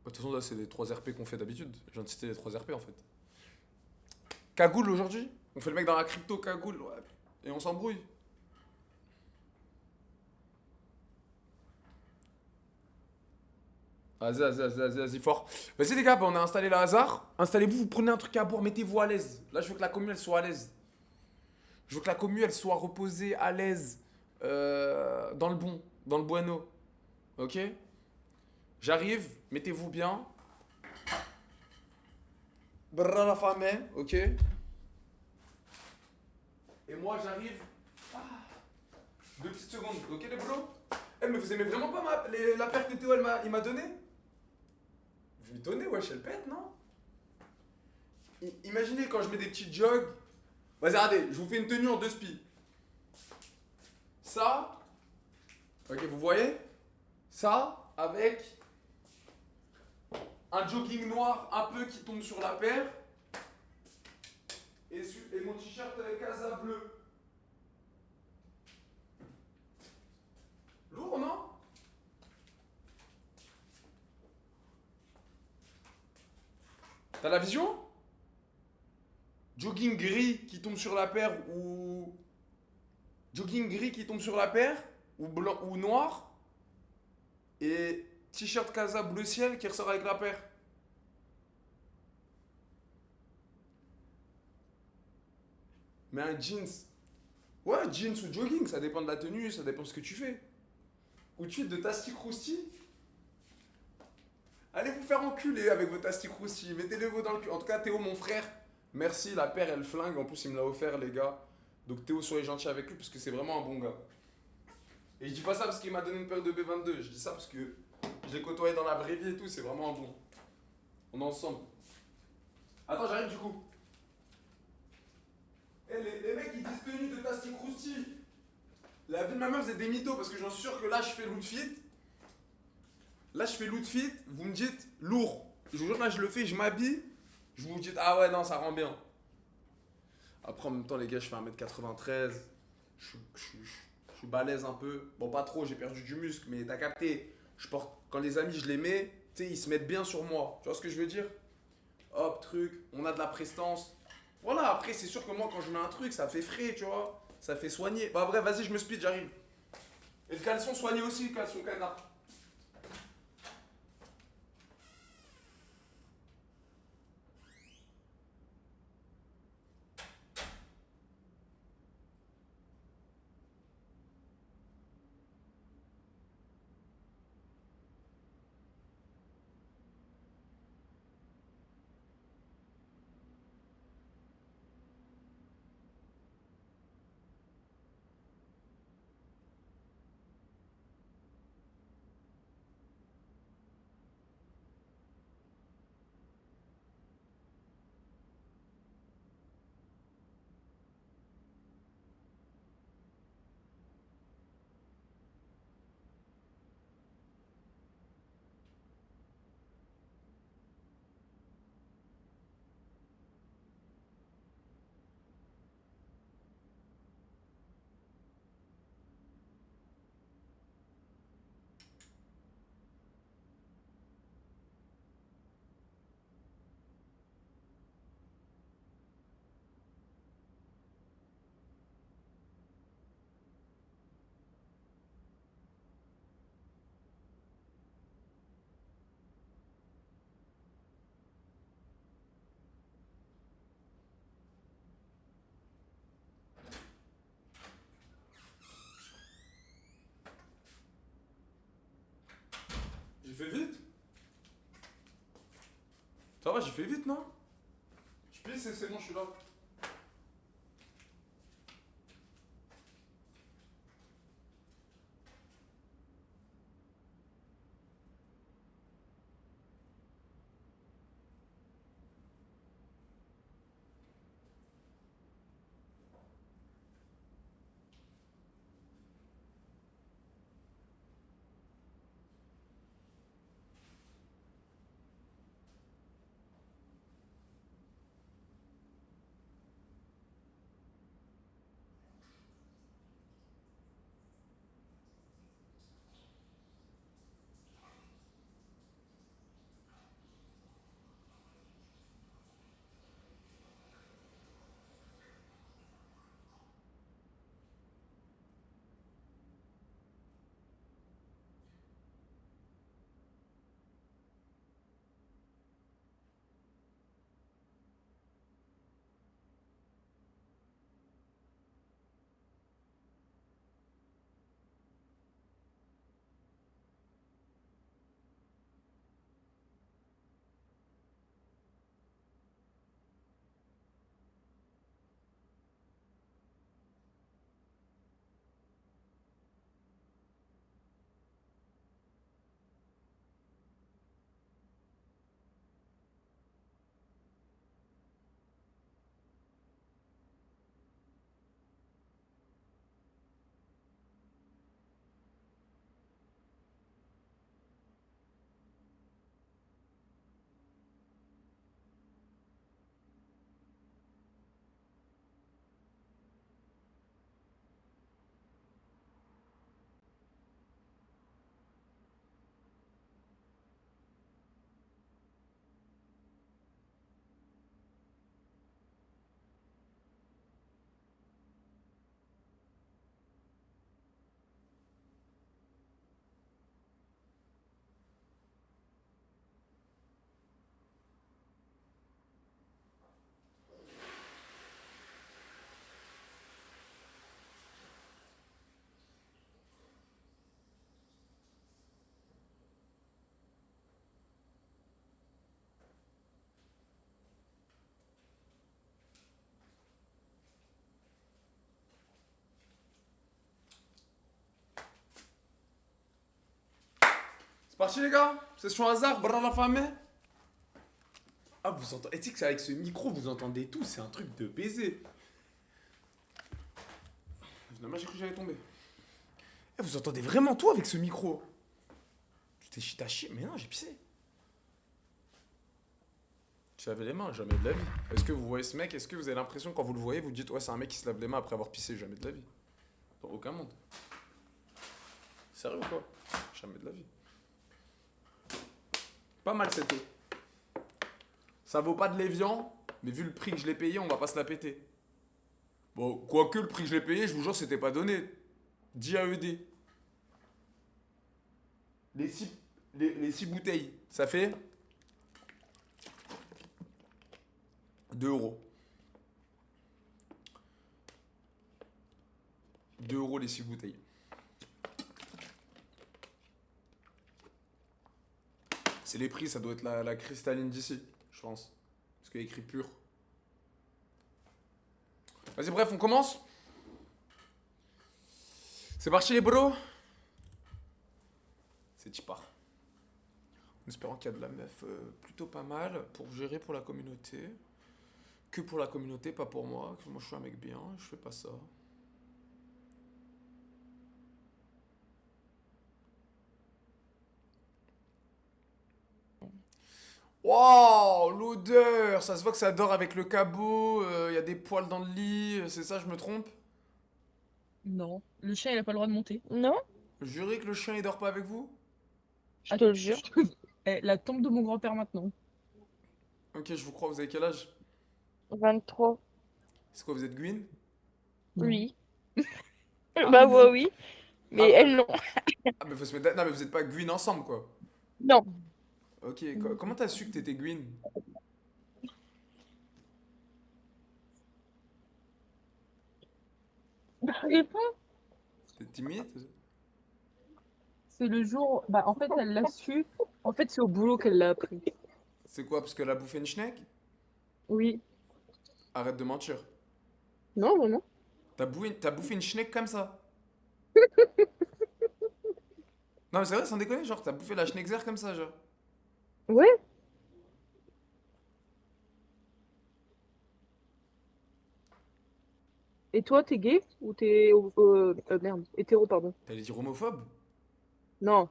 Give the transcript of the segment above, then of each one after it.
De toute façon, là, c'est les 3 RP qu'on fait d'habitude. Je viens de citer les 3 RP en fait. Cagoule aujourd'hui? On fait le mec dans la crypto, cagoule, ouais. Et on s'embrouille. Vas-y, fort. Vas-y, les gars, bah, on a installé le hasard. Installez-vous, vous prenez un truc à boire, mettez-vous à l'aise. Là, je veux que la commu, elle soit à l'aise. Je veux que la commu, elle soit reposée, à l'aise, dans le bon, dans le bueno. Ok? J'arrive, mettez-vous bien. Brrra la fame, ok? Et moi, j'arrive. 2 petites secondes, ok, les bros? Eh, mais vous aimez vraiment pas la paire que Théo, il m'a donné? Vous lui donnez, wesh, elle pète, non? Imaginez quand je mets des petits jogs. Vas-y, regardez, je vous fais une tenue en 2 spi. Ça, ok, vous voyez? Ça, avec un jogging noir un peu qui tombe sur la paire. Et mon t-shirt Casa bleu. Lourd, non? T'as la vision? Jogging gris qui tombe sur la paire ou. Jogging gris qui tombe sur la paire ou blanc ou noir. Et t-shirt Casa bleu ciel qui ressort avec la paire. Mais un jeans. Ouais, jeans ou jogging, ça dépend de la tenue, ça dépend de ce que tu fais. Outfit de Tasty Krusty. Allez vous faire enculer avec vos Tasty Krusty. Mettez-les vous dans le cul. En tout cas, Théo, mon frère, merci. La paire, elle flingue. En plus, il me l'a offert, les gars. Donc, Théo, soyez gentil avec lui parce que c'est vraiment un bon gars. Et je dis pas ça parce qu'il m'a donné une paire de B22. Je dis ça parce que je l'ai côtoyé dans la vraie vie et tout. C'est vraiment un bon. On est ensemble. Attends, j'arrive du coup. Eh, les mecs, ils disent tenue de Tasty Krusty. La vie de ma meuf, c'est des mythos parce que j'en suis sûr que là, je fais l'outfit. Là, je fais l'outfit, vous me dites lourd. Je vous jure, là, je le fais, je m'habille. Je vous dis, ah ouais, non, ça rend bien. Après, en même temps, les gars, je fais 1m93. Je suis balèze un peu. Bon, pas trop, j'ai perdu du muscle, mais t'as capté. Je porte, quand les amis, je les mets, tu sais, ils se mettent bien sur moi. Tu vois ce que je veux dire? Hop, truc, on a de la prestance. Voilà, après, c'est sûr que moi, quand je mets un truc, ça fait frais, tu vois. Ça fait soigner. Bah, bref, vas-y, je me speed, j'arrive. Et le caleçon soigné aussi, le caleçon canard. J'ai fait vite. Ça va, j'ai fait vite, non? Je pisse et c'est bon, je suis là. C'est parti les gars. Session hasard, bras la famille. Ah vous entendez. Et tu sais que c'est avec ce micro vous entendez tout, c'est un truc de baiser. Finalement j'ai cru que j'allais tomber. Eh, vous entendez vraiment tout avec ce micro. T'as chié. Mais non j'ai pissé. Tu lavais les mains, jamais de la vie. Est-ce que vous voyez ce mec? Est-ce que vous avez l'impression quand vous le voyez, vous dites ouais c'est un mec qui se lave les mains après avoir pissé? Jamais de la vie. Dans aucun monde. Sérieux ou quoi? Jamais de la vie. Pas mal cette eau. Ça vaut pas de l'évian, mais vu le prix que je l'ai payé, on va pas se la péter. Bon, quoique le prix que je l'ai payé, je vous jure, c'était pas donné. 10 AED. Les 6 bouteilles, ça fait 2 euros. 2 euros les 6 bouteilles. C'est les prix, ça doit être la cristalline d'ici, je pense. Parce qu'il y a écrit pur. Vas-y, bref, on commence. C'est parti les bros. C'est Tipar. En espérant qu'il y a de la meuf plutôt pas mal pour gérer pour la communauté. Que pour la communauté, pas pour moi. Moi, je suis un mec bien, je fais pas ça. Wow, l'odeur! Ça se voit que ça dort avec le cabot, il y a des poils dans le lit, c'est ça, je me trompe? Non, le chien il a pas le droit de monter. Non, Jurez que le chien il dort pas avec vous? je te le jure. Eh, la tombe de mon grand-père maintenant. Ok, je vous crois, vous avez quel âge? 23. C'est quoi, vous êtes Gwyn? Oui. Ah Bah oui! ouais, oui. Mais Ah, elle, non. ah, mais faut se mettre... Non, mais vous êtes pas Gwyn ensemble, quoi. Non. Ok, comment t'as su que t'étais Gwyn? Réponds. T'es timide? C'est le jour. Bah, en fait, elle l'a su. En fait, c'est au boulot qu'elle l'a appris. C'est quoi, parce qu'elle a bouffé une schneck? Oui. Arrête de mentir. Non, vraiment. T'as bouffé une schneck comme ça? Non, mais c'est vrai, sans déconner, genre, t'as bouffé la schneckzer comme ça, genre. Ouais. Et toi, t'es gay ou t'es. Merde, hétéro, pardon. T'allais dire homophobe? Non.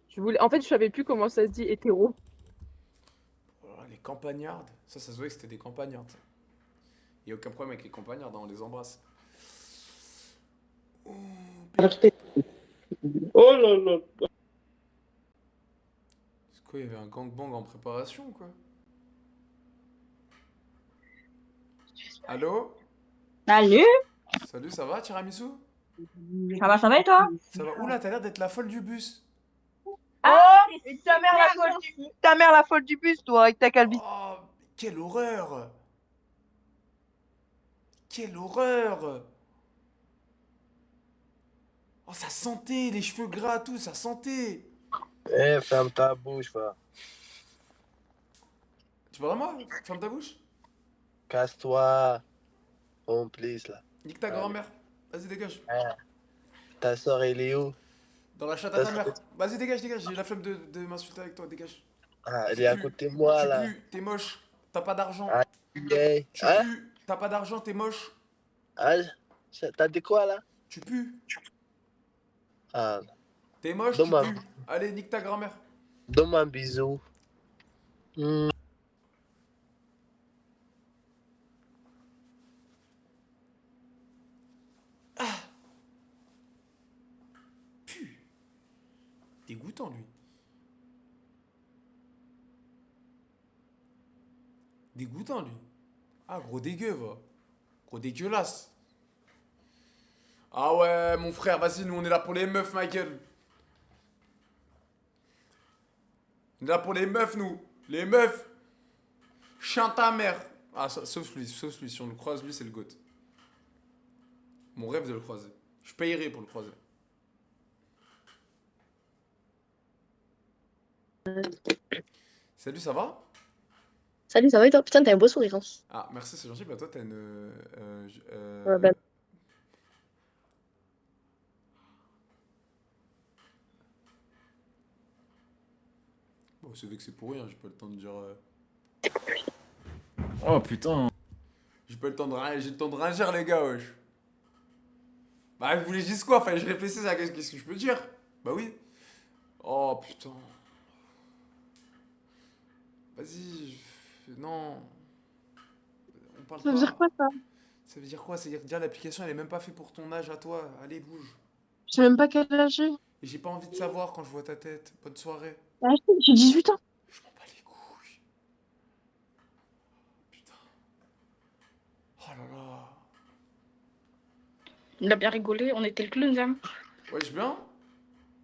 Je voulais... En fait, je savais plus comment ça se dit hétéro. Oh là là, les campagnardes. Ça se voyait que c'était des campagnardes. Y a aucun problème avec les campagnardes, hein, on les embrasse. Oh, Oh là là. c'est quoi, il y avait un gangbang en préparation, quoi? Allô? Salut. Salut, ça va, tiramisu? Ça va et toi? Ça va? Oula, t'as l'air d'être la folle du bus. Oh, et ta mère la folle du bus, toi, avec ta calvitie. Oh, quelle horreur! Quelle horreur! Oh, ça sentait, les cheveux gras, tout, ça sentait! Eh, ferme ta bouche, va. Tu parles à moi? Ferme ta bouche? Casse-toi. Complice, là. Nique ta Allez. grand-mère. Vas-y, dégage. Eh, ta soeur, elle est où? Dans la chatte à Ta ta soeur- mère. Vas-y, dégage, dégage. J'ai la flemme de m'insulter avec toi, dégage. Ah, elle Tu est à pues. côté de moi, Tu là. pues, t'es moche. T'as pas d'argent. Ah, gay. Tu Hein? pues, t'as pas d'argent, t'es moche. Ah, t'as dit quoi, là? Tu pues, Ah, t'es moche, tu donne-moi pues. Allez, nique ta grand-mère. donne-moi un bisou. Hmm. Pue. Dégoûtant, lui. Dégoûtant, lui. Ah, gros dégueu, va. Gros dégueulasse. Ah ouais, mon frère, vas-y, nous on est là pour les meufs, Michael. On est là pour les meufs, nous. Les meufs. Chien ta mère. Ah, sauf lui, sauf lui. Si on le croise, lui, c'est le goat. Mon rêve de le croiser. Je payerai pour le croiser. Salut, ça va? Salut, ça va et toi? Putain, t'as un beau sourire, hein. Ah, merci, c'est gentil. Bah, toi, t'as une. Ouais, bah. Bon, c'est vrai que c'est pour rien, j'ai pas le temps de dire. Oh putain. J'ai pas le temps de rien, j'ai le temps de rien dire, les gars, wesh. Bah, vous voulez que je dise quoi? Enfin, je réfléchis à qu'est-ce que je peux dire. Bah oui. Oh putain. Vas-y. Non. On parle Ça veut dire pas. quoi ça? Ça veut dire quoi? Ça veut dire que déjà l'application elle est même pas faite pour ton âge à toi. Allez, bouge. Je sais même pas quel âge j'ai. Et j'ai pas envie de savoir quand je vois ta tête. Bonne soirée. Ah, j'ai 18 ans. Je m'en bats les couilles. Putain. Oh là là. Il a bien rigolé, on était le clown, hein. Wesh bien?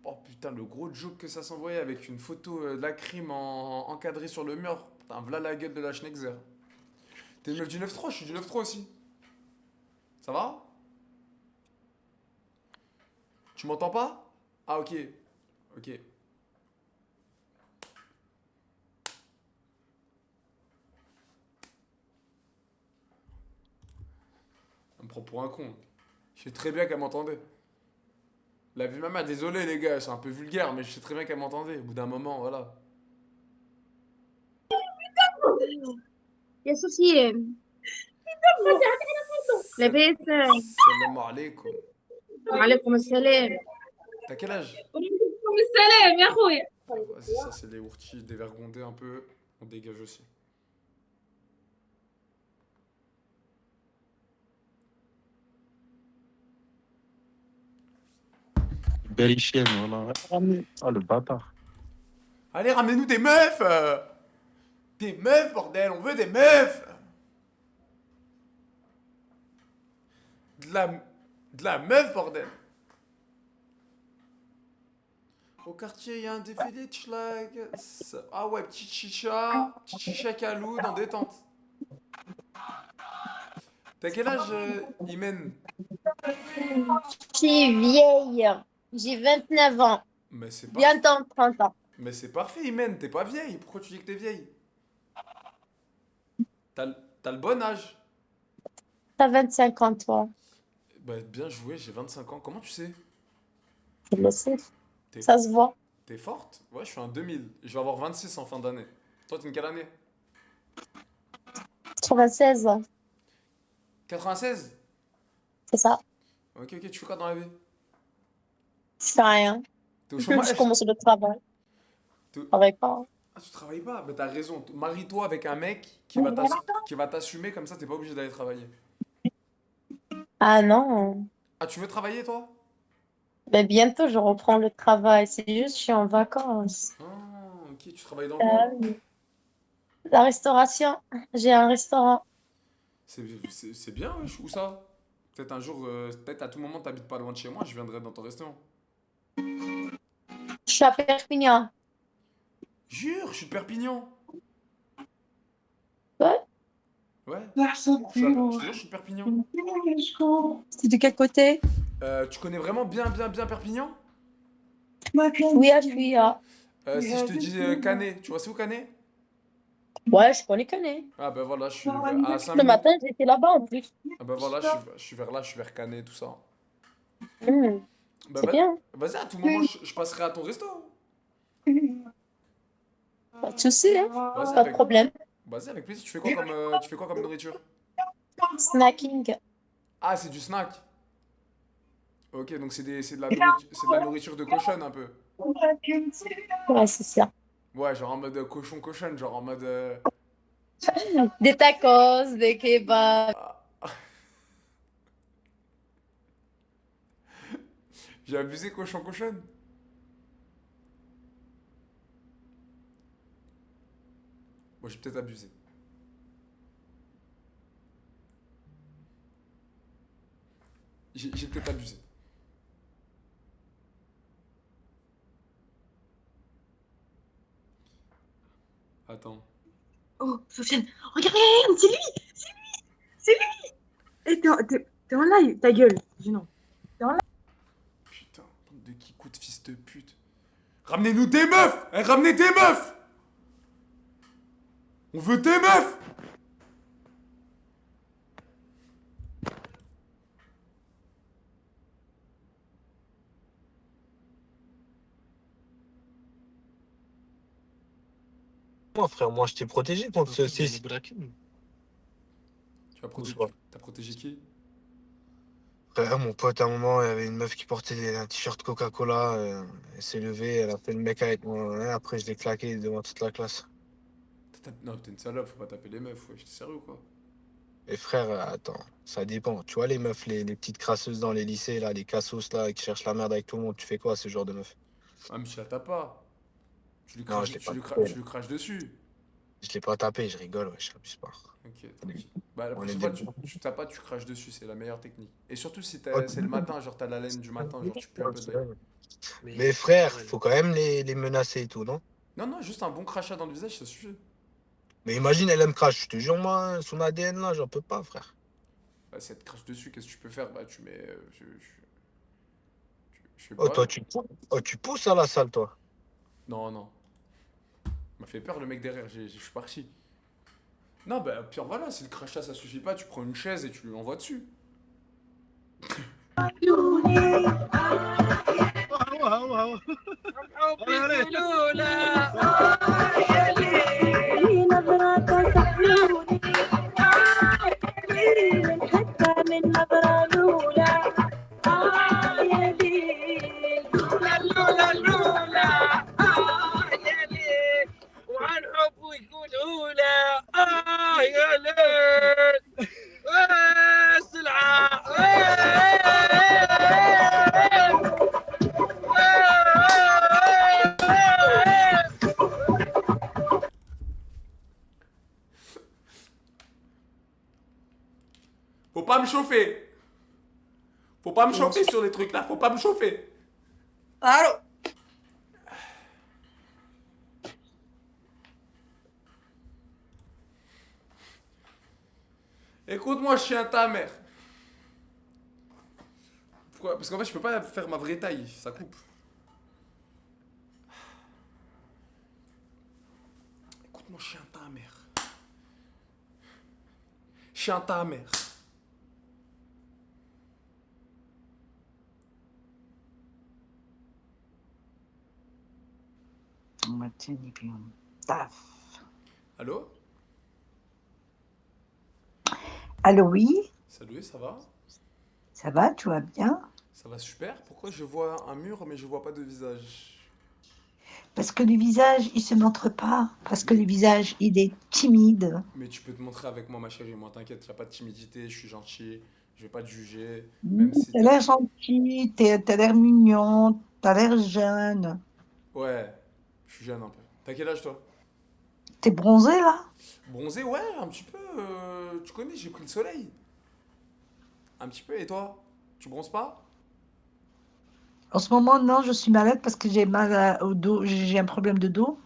Oh putain, le gros joke que ça s'envoyait avec une photo de la crime encadrée sur le mur. Putain, v'là la gueule de la Schnexer. T'es une meuf du 9-3, je suis du 9-3 aussi. Ça va? Tu m'entends pas? Ah ok. Ok. Elle me prend pour un con. Je sais très bien qu'elle m'entendait. La vie de ma mère, désolé les gars, c'est un peu vulgaire, mais je sais très bien qu'elle m'entendait. Au bout d'un moment, voilà. يا سوسي لاباس Salam alaikum. وعليكم السلام T'as quel âge? وعليكم السلام يا خويا Vas-y, ça c'est les ourtis dévergondés un peu. On dégage aussi. Belle chienne, voilà. Ah, le bâtard. Allez, ramenez-nous des meufs! Des meufs, bordel, on veut des meufs! De la meuf, bordel! Au quartier, il y a un défilé de schlag. Ah ouais, petit chicha caloud en détente. T'as quel âge, Imen? Je suis vieille, j'ai 29 ans, Mais c'est pas... bientôt 30 ans. Mais c'est parfait, Imen, t'es pas vieille. Pourquoi tu dis que t'es vieille? T'as le bon âge. T'as 25 ans, toi. Bah, bien joué, j'ai 25 ans. Comment tu sais? Je le sais, T'es ça se voit. t'es forte? Ouais, je suis en 2000. Je vais avoir 26 en fin d'année. Toi, t'es une quelle année? 96 ans, 96? c'est ça. Ok, ok, tu fais quoi dans la vie? Je fais rien. T'es au Je chômage? commence le travail. T'es- Je travaille pas. Ah, tu travailles pas? Mais t'as raison. Marie-toi avec un mec qui va t'assumer, comme ça, t'es pas obligé d'aller travailler. Ah non, Ah, tu veux travailler, toi? mais bientôt je reprends le travail. C'est juste, je suis en vacances. Ah, ok, tu travailles dans quoi? Oui. La restauration, j'ai un restaurant. C'est bien, wesh. Où ça? Peut-être un jour, peut-être à tout moment, t'habites pas loin de chez moi, je viendrai dans ton restaurant. Je suis à Perpignan. Jure, je suis de Perpignan. Ouais. Ouais. Je te jure, je suis de Perpignan. C'est de quel côté? Tu connais vraiment bien, bien, bien Perpignan? Oui, je suis à... Si je te dis Canet, tu vois c'est où Canet? Ouais, je connais Canet. Ah ben voilà, je suis à 5 Le minutes. matin, j'étais là-bas en plus. Ah ben voilà, je suis vers là, je suis vers Canet, tout ça. Hmm, Bah, c'est bien, vas-y, à tout moment, je passerai à ton resto. pas de souci, hein. Vas-y, Pas de problème. vas-y, avec plaisir. Tu fais quoi comme nourriture? Snacking. Ah, c'est du snack. Ok, donc c'est de la nourriture de cochonne un peu. Ouais, c'est ça. Ouais, genre en mode cochonne, genre en mode... Des tacos, des kebabs. J'ai abusé cochonne. Moi, j'ai peut-être abusé. J'ai peut-être abusé. Attends. Oh, Sofiane, regarde, regarde, c'est lui, c'est lui. Eh, t'es en live, ta gueule. Dis non. Putain, bande de kikoutes, fils de pute. Ramenez-nous des meufs! Ramenez des meufs! On veut des meufs! Moi, frère, moi, je t'ai protégé contre ce C'est 6. Tu as protégé, Bonsoir. t'as protégé qui? Frère, mon pote, à un moment, il y avait une meuf qui portait un t-shirt Coca-Cola. Elle s'est levée, elle a fait le mec avec moi. Ouais, après, je l'ai claqué devant toute la classe. Non, t'es une salope, faut pas taper les meufs, ouais, j'étais sérieux ou quoi? Et frère, attends, ça dépend. Tu vois, les meufs, les petites crasseuses dans les lycées, là, les cassos, là, qui cherchent la merde avec tout le monde, tu fais quoi, ce genre de meuf? Ah, mais tu la tapes pas. Non, je l'ai pas tapé. Tu lui craches dessus. Je l'ai pas tapé, je rigole, ouais, je t'abuse pas. Ok, tranquille. Bah, la On est prochaine des fois, bons. tu tapes pas, tu craches dessus, c'est la meilleure technique. Et surtout si Oh, c'est le matin, genre t'as la laine du matin, genre tu pues un peu de l'œil. mais frère, faut quand même les menacer et tout, non? Non, non, juste un bon crachat dans le visage, ça suffit. Mais imagine, elle aime crash, je te jure, moi, son ADN là, j'en peux pas, frère. Bah, si elle te crache dessus, qu'est-ce que tu peux faire? Bah, tu mets. Je sais Oh, pas. toi, tu pousses à la salle, toi. Non, non. Il m'a fait peur le mec derrière, je suis parti. Non, bah, pire, voilà, si le crachat ça suffit pas, tu prends une chaise et tu lui envoies dessus. Faut pas me chauffer. Faut pas me chauffer sur les trucs là, faut pas me chauffer. Allô? Écoute-moi, chien ta mère. Pourquoi? Parce qu'en fait, je peux pas faire ma vraie taille, ça coupe. Écoute-moi, chien ta mère. Chien ta mère. Taf. Allô? Allô, oui, Salut, ça va? ça va, tu vas bien? Ça va super. Pourquoi je vois un mur mais je vois pas de visage? Parce que le visage, il se montre pas. Parce que le visage, il est timide. Mais tu peux te montrer avec moi, ma chérie. Moi, t'inquiète, y a pas de timidité, je suis gentil. Je vais pas te juger. Même si T'as t'as. l'air gentil, t'as l'air mignon, t'as l'air jeune. Ouais, je suis jeune un peu. T'as quel âge toi? T'es bronzé, là? Bronzé, ouais, un petit peu. Tu connais, j'ai pris le soleil. Un petit peu, et toi? Tu bronzes pas? En ce moment, non, je suis malade parce que j'ai mal au dos, j'ai un problème de dos.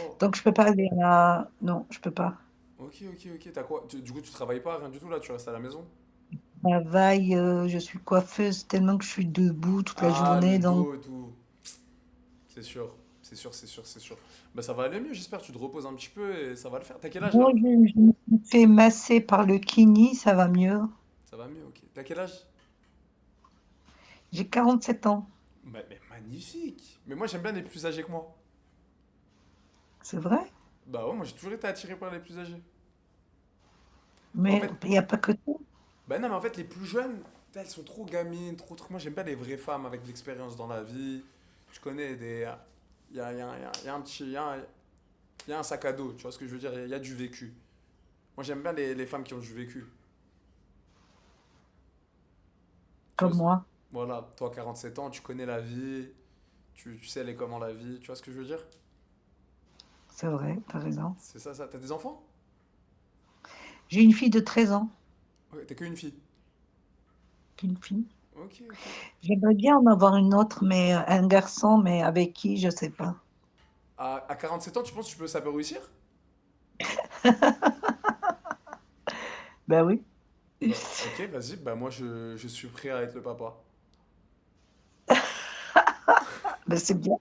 Oh, Donc, je peux pas aller là. Non, je peux pas. ok, ok, ok. T'as quoi? Du coup, tu travailles pas, rien du tout là, tu restes à la maison? Je travaille, je suis coiffeuse tellement que je suis debout toute la Ah, le journée. Donc, dos et tout. C'est sûr, c'est sûr, c'est sûr, c'est sûr. Bah, ça va aller mieux, j'espère. Tu te reposes un petit peu et ça va le faire. T'as quel âge moi, là? je me suis fait masser par le kini, ça va mieux. Ça va mieux, ok. T'as quel âge? J'ai 47 ans, Mais magnifique! Mais moi, j'aime bien les plus âgés que moi. c'est vrai? Bah ouais, moi, j'ai toujours été attiré par les plus âgés. En Mais fait, il n'y a pas que toi. bah non, mais en fait, les plus jeunes, elles sont trop gamines, trop trucs. Moi, j'aime bien les vraies femmes avec de l'expérience dans la vie. Tu connais des. Il y a un petit. Il y a un sac à dos, tu vois ce que je veux dire? Il y a du vécu. Moi, j'aime bien les femmes qui ont du vécu. Tu vois? Comme moi. Voilà, toi, 47 ans, tu connais la vie. Tu sais, elle est comment la vie. Tu vois ce que je veux dire? C'est vrai, t'as raison. C'est ça, ça. T'as des enfants? J'ai une fille de 13 ans. Ouais, t'es qu'une fille. Une fille. Ok, ok. J'aimerais bien en avoir une autre, mais un garçon, mais avec qui, je sais pas. À 47 ans, tu penses que ça peut réussir? Ben oui. Bah, ok, vas-y, bah moi je suis prêt à être le papa. Ben c'est bien.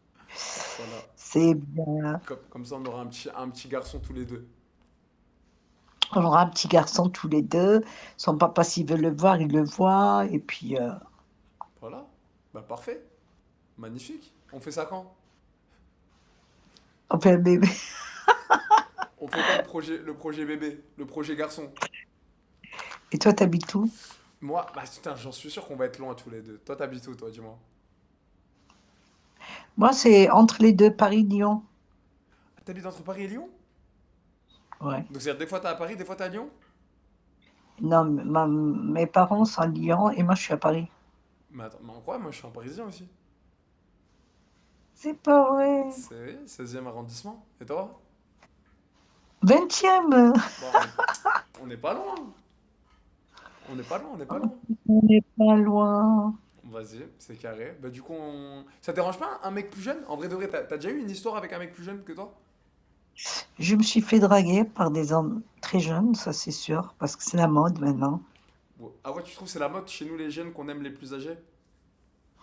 Voilà. C'est bien. Comme ça, on aura un petit garçon tous les deux. On aura un petit garçon tous les deux. Son papa, s'il veut le voir, il le voit. Et puis, Voilà. Bah, parfait. Magnifique. On fait ça quand? on fait un bébé. On fait quoi le projet bébé, le projet garçon? Et toi, t'habites où? Moi, bah putain, j'en suis sûr qu'on va être loin tous les deux. Toi, t'habites où, toi, dis-moi? Moi, c'est entre les deux, Paris-Lyon. Ah, t'habites entre Paris et Lyon? Ouais. Donc, c'est-à-dire des fois t'es à Paris, des fois t'es à Lyon? Non, mes parents sont à Lyon et moi, je suis à Paris. Mais attends, mais quoi? Moi, je suis un Parisien aussi. C'est pas vrai. C'est 16e arrondissement. Et toi? 20e. Bon, on n'est pas loin. On n'est pas loin, on n'est pas loin. On n'est pas loin. Vas-y, c'est carré. Bah, du coup, ça te dérange pas un mec plus jeune? En vrai de vrai, t'as déjà eu une histoire avec un mec plus jeune que toi? Je me suis fait draguer par des hommes très jeunes, ça c'est sûr, parce que c'est la mode maintenant. Ah ouais, tu trouves que c'est la mode chez nous les jeunes qu'on aime les plus âgés?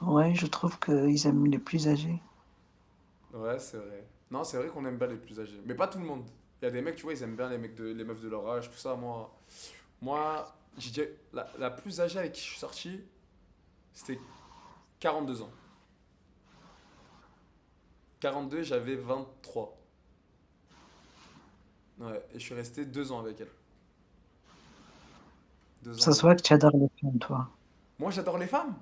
Ouais, je trouve qu'ils aiment les plus âgés. Ouais, c'est vrai. Non, c'est vrai qu'on aime bien les plus âgés. Mais pas tout le monde. Il y a des mecs, tu vois, ils aiment bien les meufs de leur âge, tout ça. Moi, j'ai dit, la plus âgée avec qui je suis sorti, c'était 42 ans. 42, j'avais 23. Ouais, et je suis resté 2 ans avec elle. 2 ans Ça se avec voit elle. que tu adores les femmes, toi. Moi, j'adore les femmes.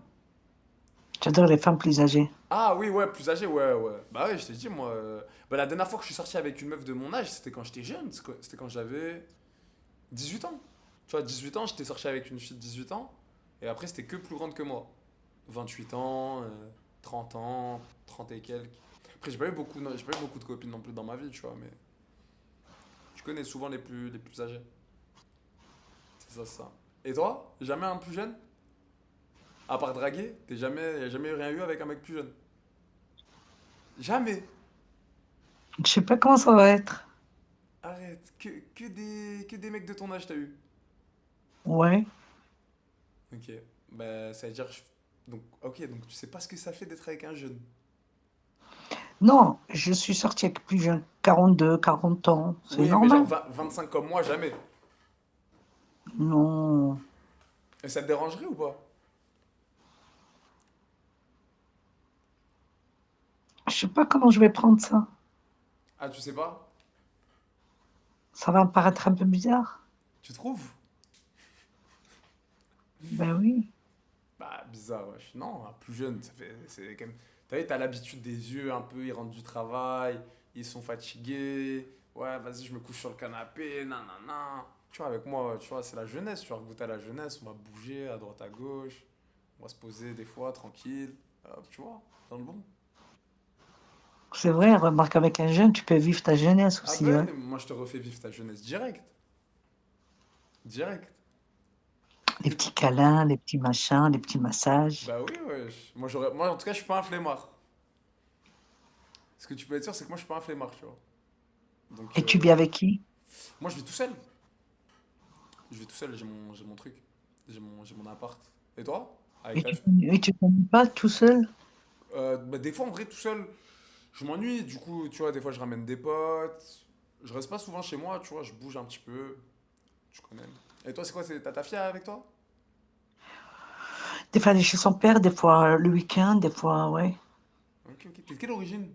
Tu adores les femmes plus âgées. Ah oui, ouais, plus âgée, ouais, ouais. Bah ouais, je t'ai dit, moi. Bah, la dernière fois que je suis sorti avec une meuf de mon âge, c'était quand j'étais jeune. C'était quand j'avais 18 ans. Tu vois, 18 ans, j'étais sorti avec une fille de 18 ans. Et après, c'était que plus grande que moi. 28 ans, 30 ans, 30 et quelques. Après, j'ai pas eu beaucoup, j'ai pas eu beaucoup de copines non plus dans ma vie, tu vois, mais je connais souvent les plus âgés. C'est ça, c'est ça. Et toi? Jamais un plus jeune? À part draguer, y'a jamais rien eu avec un mec plus jeune? Jamais! Je sais pas comment ça va être. Arrête, que des mecs de ton âge t'as eu? Ouais. Ok, bah ça veut dire. Donc, ok, donc tu sais pas ce que ça fait d'être avec un jeune. Non, je suis sortie avec plus jeune, 42, 40 ans. C'est Oui, mais genre normal. 25 comme moi, jamais. Non. Et ça te dérangerait ou pas? Je sais pas comment je vais prendre ça. Ah, tu sais pas? Ça va me paraître un peu bizarre. Tu trouves? Ben oui. Bah, bizarre, wesh. Non, un plus jeune, ça fait. C'est quand même. T'as vu, t'as l'habitude des yeux un peu, ils rentrent du travail, ils sont fatigués. Ouais, vas-y, je me couche sur le canapé, nanana. Tu vois, avec moi, tu vois, c'est la jeunesse, tu vas goûter à la jeunesse, on va bouger à droite à gauche, on va se poser des fois, tranquille. Hop, tu vois, dans le bon. C'est vrai, remarque, avec un jeune, tu peux vivre ta jeunesse Ah aussi, ouais. ben, moi je te refais vivre ta jeunesse direct. Direct. Les petits câlins, les petits machins, les petits massages. Bah oui, wesh. Moi, en tout cas, je suis pas un flemmard. Ce que tu peux être sûr, c'est que moi, je suis pas un flemmard, tu vois. Donc, Et tu vis avec qui? moi, je vis tout seul. Je vis tout seul, j'ai mon truc. J'ai mon appart. Et toi? Avec Et ta tu fille? et tu t'ennuies pas tout seul? Bah, des fois, en vrai, tout seul, je m'ennuie. Du coup, tu vois, des fois, je ramène des potes. Je reste pas souvent chez moi, tu vois, je bouge un petit peu. Tu connais. Et toi, c'est quoi? T'as ta fille avec toi? Des fois, aller chez son père, des fois le week-end, des fois, ouais. Ok, ok. T'es de quelle origine?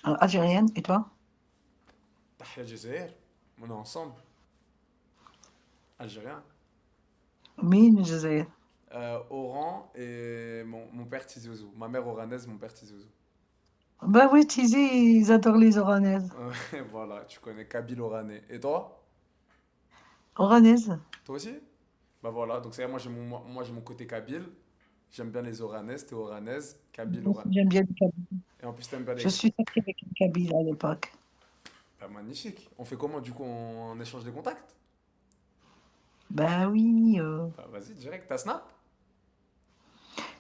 Algérienne, et toi? Tahia Jazair. On est ensemble. Algérien. Oui, je sais. Oran et mon père Tizouzou. Ma mère oranaise, mon père Tizouzou. Bah oui, Tizi, ils adorent les oranaises. Ouais, voilà, tu connais Kabyle oranais. Et toi? Oranaises? Toi aussi? Bah voilà, donc c'est moi j'ai mon côté Kabyle. J'aime bien les oranaises, t'es oranaise, Kabyle Moi aussi, oran. j'aime bien le Kabyle. Et en plus t'aimes bien Je les. suis sortie avec une Kabyle à l'époque. Bah magnifique. On fait comment du coup on échange des contacts? Bah oui, Bah vas-y, direct. T'as Snap?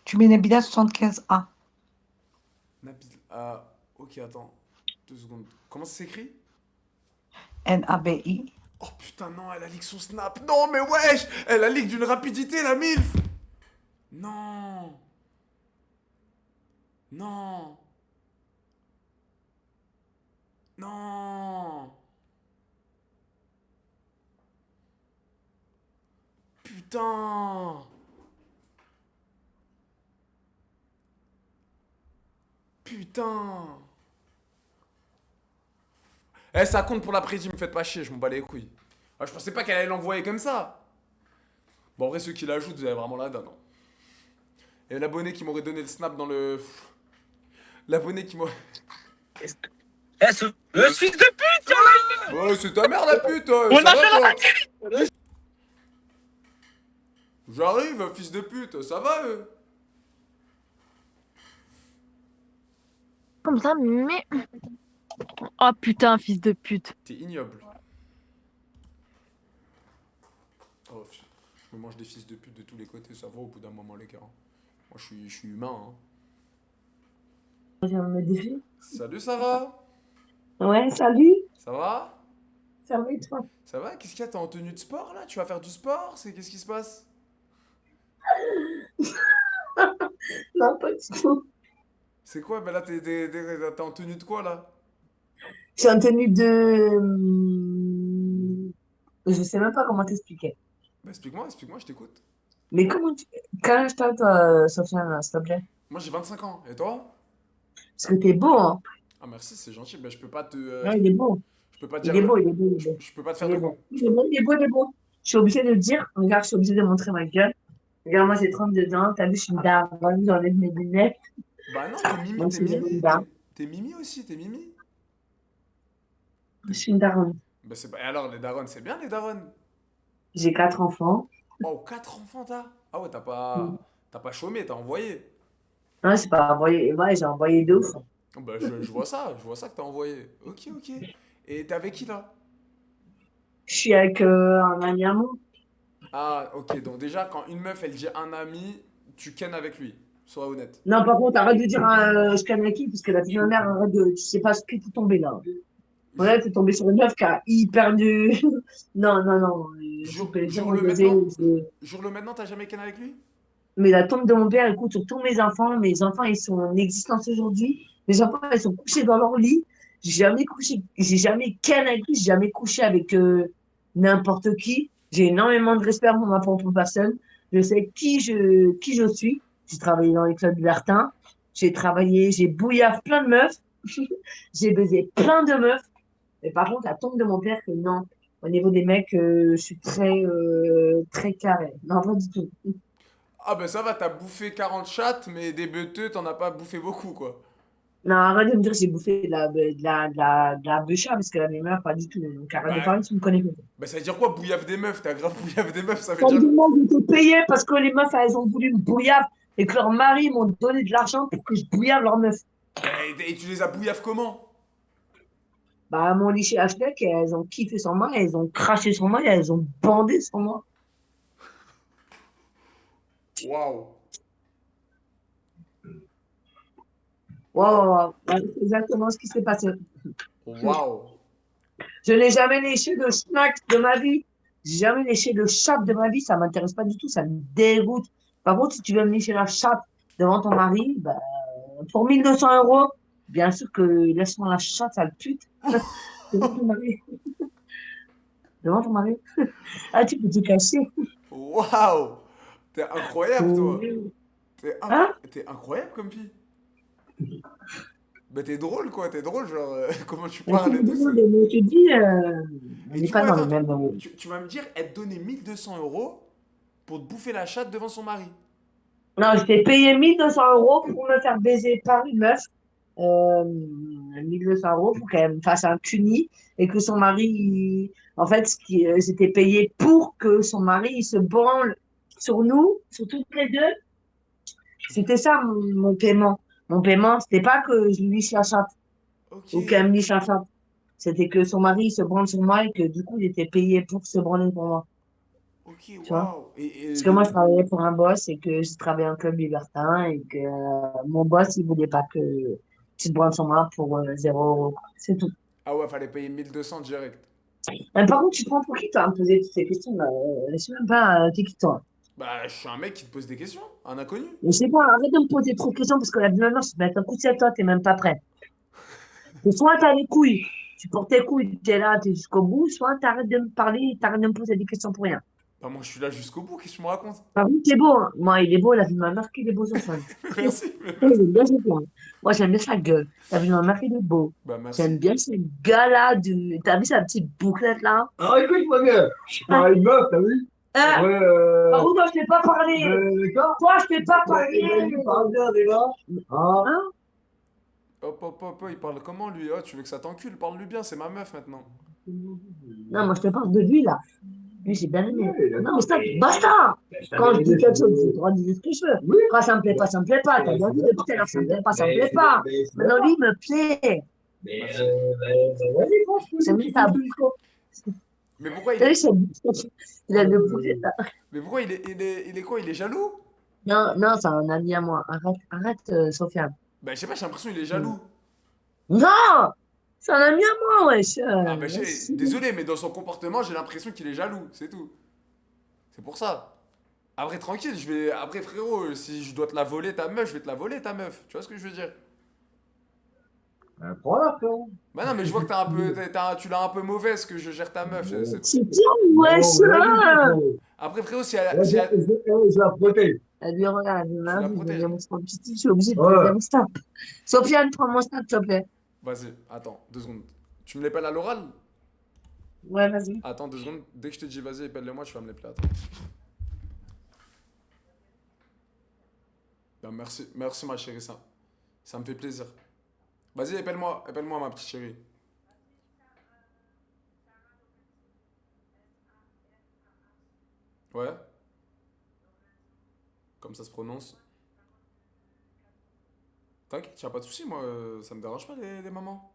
tu mets Nabila 75A. Nabil. Ah, ok, attends. 2 secondes. Comment ça s'écrit? Nabi. Oh putain, non, elle a leak son Snap. Non, mais wesh! Elle a leak d'une rapidité, la MILF! Non! Non! Non! Putain! Putain! Eh, ça compte pour l'après-midi, me faites pas chier, je m'en bats les couilles. Ah, je pensais pas qu'elle allait l'envoyer comme ça. Bon, en vrai, ceux qui l'ajoutent, vous avez vraiment la dalle. Hein. Et l'abonné qui m'aurait donné le snap dans le. L'abonné qui m'aurait. Eh, le fils de pute, Oh, c'est ta mère la pute! On ça a va, fait toi J'arrive, fils de pute, ça va, eux? Comme ça, mais. Oh putain, fils de pute. T'es ignoble. Oh, je me mange des fils de pute de tous les côtés, ça va au bout d'un moment, les gars. Moi, je suis humain, hein. Je viens de me défier. Salut, Sarah! Ouais, salut. Ça va? Ça va et toi? Ça va? Qu'est-ce qu'il y a? T'es en tenue de sport, là? Tu vas faire du sport? Qu'est-ce qui se passe? Non, pas du tout. C'est quoi? Ben là, t'es en tenue de quoi, là? Je suis en tenue de. Je sais même pas comment t'expliquer. Bah, explique-moi, je t'écoute. Mais comment tu. Quel âge t'as, toi, Sofiane, s'il te plaît? Moi, j'ai 25 ans. Et toi? Parce que t'es beau, hein? Ah, merci, c'est gentil. Ben, je peux pas te. Non, il est beau. Je peux pas te Il dire est le. beau, il est beau, il est beau. Je peux pas te faire Il est de. beau. Il est beau, il est beau, il est beau. Je suis obligée de le dire. Regarde, je suis obligée de montrer ma gueule. Regarde, moi, j'ai 32 ans. T'as vu, je suis une daronne. J'enlève mes lunettes. Bah non, t'es Mimi, Moi, je suis une daronne. T'es Mimi aussi, t'es Mimi. Je suis une daronne. Bah c'est pas. Et alors, les darons, c'est bien les darons. J'ai 4 enfants. Oh, 4 enfants, t'as? Ah ouais, Mm. T'as pas chômé, t'as envoyé. Non, j'ai pas envoyé. Ouais, j'ai envoyé 2 ouf. Bah, je vois ça que t'as envoyé. Ok, ok. Et t'es avec qui là? Je suis avec un ami à moi. Ah, ok, donc déjà, quand une meuf elle dit un ami, tu kennes avec lui. Sois honnête. Non, par contre, arrête de dire je connais qui, parce que la fille de ma mère, arrête de. Tu sais pas ce qui t'est tombé là. Ouais, t'es tombé sur une meuf qui a hyper de. Non, non, non. Je peux le dire, moi, Jure-le José, maintenant. je- Jure-le maintenant, t'as jamais kenné avec lui? mais la tombe de mon père, écoute, sur tous mes enfants. Mes enfants, ils sont en existence aujourd'hui. Mes enfants, ils sont couchés dans leur lit. J'ai jamais ken avec lui, j'ai jamais couché avec n'importe qui. J'ai énormément de respect pour ma propre personne. Je sais qui je suis. J'ai travaillé dans les clubs libertins. J'ai travaillé, j'ai bouillard plein de meufs. J'ai baisé plein de meufs. Mais par contre, la tombe de mon père, que non. Au niveau des mecs, je suis très carré. Non, pas du tout. Ah, bah ça va, t'as bouffé 40 chattes, mais des beuteux, t'en as pas bouffé beaucoup quoi. Non, arrête de me dire que j'ai bouffé de la bûcha, parce que la mémoire, pas du tout. Donc arrête de Bah, parler, tu me connais pas. bah ça veut dire quoi, bouillave des meufs? T'as grave bouillave des meufs, ça veut Comme dire. du monde, j'étais payée parce que les meufs, elles ont voulu me bouillave et que leurs maris m'ont donné de l'argent pour que je bouillave leurs meufs. Et tu les as bouillaves comment? Bah, elles m'ont liché à Schneck et elles ont kiffé sur moi, elles ont craché sur moi et elles ont bandé sur moi. Waouh. Waouh, Waouh. waouh, waouh. Ouais, c'est exactement ce qui s'est passé. Waouh. Je n'ai jamais léché de schnack de ma vie. J'ai jamais léché de chatte de ma vie. Ça m'intéresse pas du tout. Ça me dégoûte. Par contre, si tu veux me lécher la chatte devant ton mari, bah, pour 1 200 €, bien sûr que laisse-moi la chatte, sale pute. Devant ton mari. Devant ton mari. Ah, tu peux te cacher. Waouh. T'es incroyable toi. Hein? T'es incroyable comme fille. Bah t'es drôle quoi, t'es drôle genre comment tu Mais parles et tout ça. je te dis, on Et n'est du coup pas dans le attends, même. tu vas me dire elle te donnait 1 200 € pour te bouffer la chatte devant son mari. Non, je t'ai payé 1 200 € pour me faire baiser par une meuf. 1 200 € pour qu'elle me fasse un cuni et que son mari, en fait, c'était payé pour que son mari il se branle sur nous, sur toutes les deux. C'était ça mon paiement. Mon paiement, c'était pas que je lui liche la chatte Ok. ou qu'elle me liche la chatte. C'était que son mari il se branle sur moi et que du coup, il était payé pour se branler pour moi. Ok, Tu vois? waouh. Parce que moi, je travaillais pour un boss et que je travaillais en club libertin et que mon boss, il voulait pas que tu te branles sur moi pour 0 €. C'est tout. Ah ouais, fallait payer 1 200 direct. Mais par contre, tu te prends pour qui, toi, à me poser toutes ces questions, là? Je sais même pas, t'es qui, toi? Bah je suis un mec qui te pose des questions, un inconnu. Je sais pas, arrête de me poser trop de questions parce que la vie maintenant, je te mets un coup de à toi, t'es même pas prêt. Et soit t'as les couilles, tu portes tes couilles, t'es là, t'es jusqu'au bout, soit t'arrêtes de me parler, t'arrêtes de me poser des questions pour rien. Bah, moi, je suis là jusqu'au bout, qu'est-ce que tu me racontes? Par contre, c'est beau, hein. Moi, il est beau, la vie de ma mère, qu'il est beau, Sofiane. Merci, mais Moi, merci. j'aime bien Sofiane. Moi, j'aime bien sa gueule. La vie de ma mère, il est beau. Bah, J'aime merci. bien ce gars-là de. T'as vu sa petite bouclette là? Alors écoute-moi bien, je suis pas une meuf, t'as vu? Hein? Ouais, Par contre, moi, je t'ai pas parlé. d'accord? Toi, je t'ai pas Ouais, parlé. il parle bien déjà. Hein? Hein? Hop, hop, hop, il parle comment lui? Oh, tu veux que ça t'encule? Parle-lui bien, c'est ma meuf maintenant. Non, moi, je te parle de lui là. Lui, j'ai bien aimé. Ouais, Non, mais ça, mais- basta! Quand je dis mais- quelque chose, j'ai le droit de dire ce que je veux. Oui. Quand ça me plaît pas, ça me plaît pas. T'as bien vu depuis tout à l'heure, ça me plaît pas, ça me plaît pas. Maintenant, lui, il me plaît. Merci. Vas-y, franchement, C'est même ça. Mais pourquoi il T'as vu, est. il a le boulet là. Mais pourquoi il est quoi? Il est jaloux? Non, non, c'est un ami à moi. Arrête, arrête, Sofiane. Bah, je sais pas, j'ai l'impression qu'il est jaloux. Non! C'est un ami à moi, wesh. Ah, bah, désolé, mais dans son comportement, j'ai l'impression qu'il est jaloux, c'est tout. C'est pour ça. Après, tranquille, je vais. Après, frérot, si je dois te la voler ta meuf, je vais te la voler ta meuf. Tu vois ce que je veux dire? Prends-la, frérot. Bah, non, mais je vois que t'as un peu. Tu l'as un peu mauvaise que je gère ta meuf. C'est bien, wesh. Après, frérot, si Ouais, elle. Si elle... je la protège. Elle lui regarde, la là, protèges. je suis obligée de Ouais. te donner mon snap. Sofiane, prends mon snap, s'il te plaît. Vas-y, attends, 2 secondes. Tu me l'épelles à l'oral? Ouais, vas-y. Attends 2 secondes. Dès que je te dis vas-y, épelle-le-moi, tu vas me l'épeler. Attends. Bah, merci, merci ma chérie, ça me fait plaisir. Vas-y, épelle-moi ma petite chérie. Ouais. Comme ça se prononce. T'inquiète, y'a pas de soucis, moi, ça me dérange pas les mamans.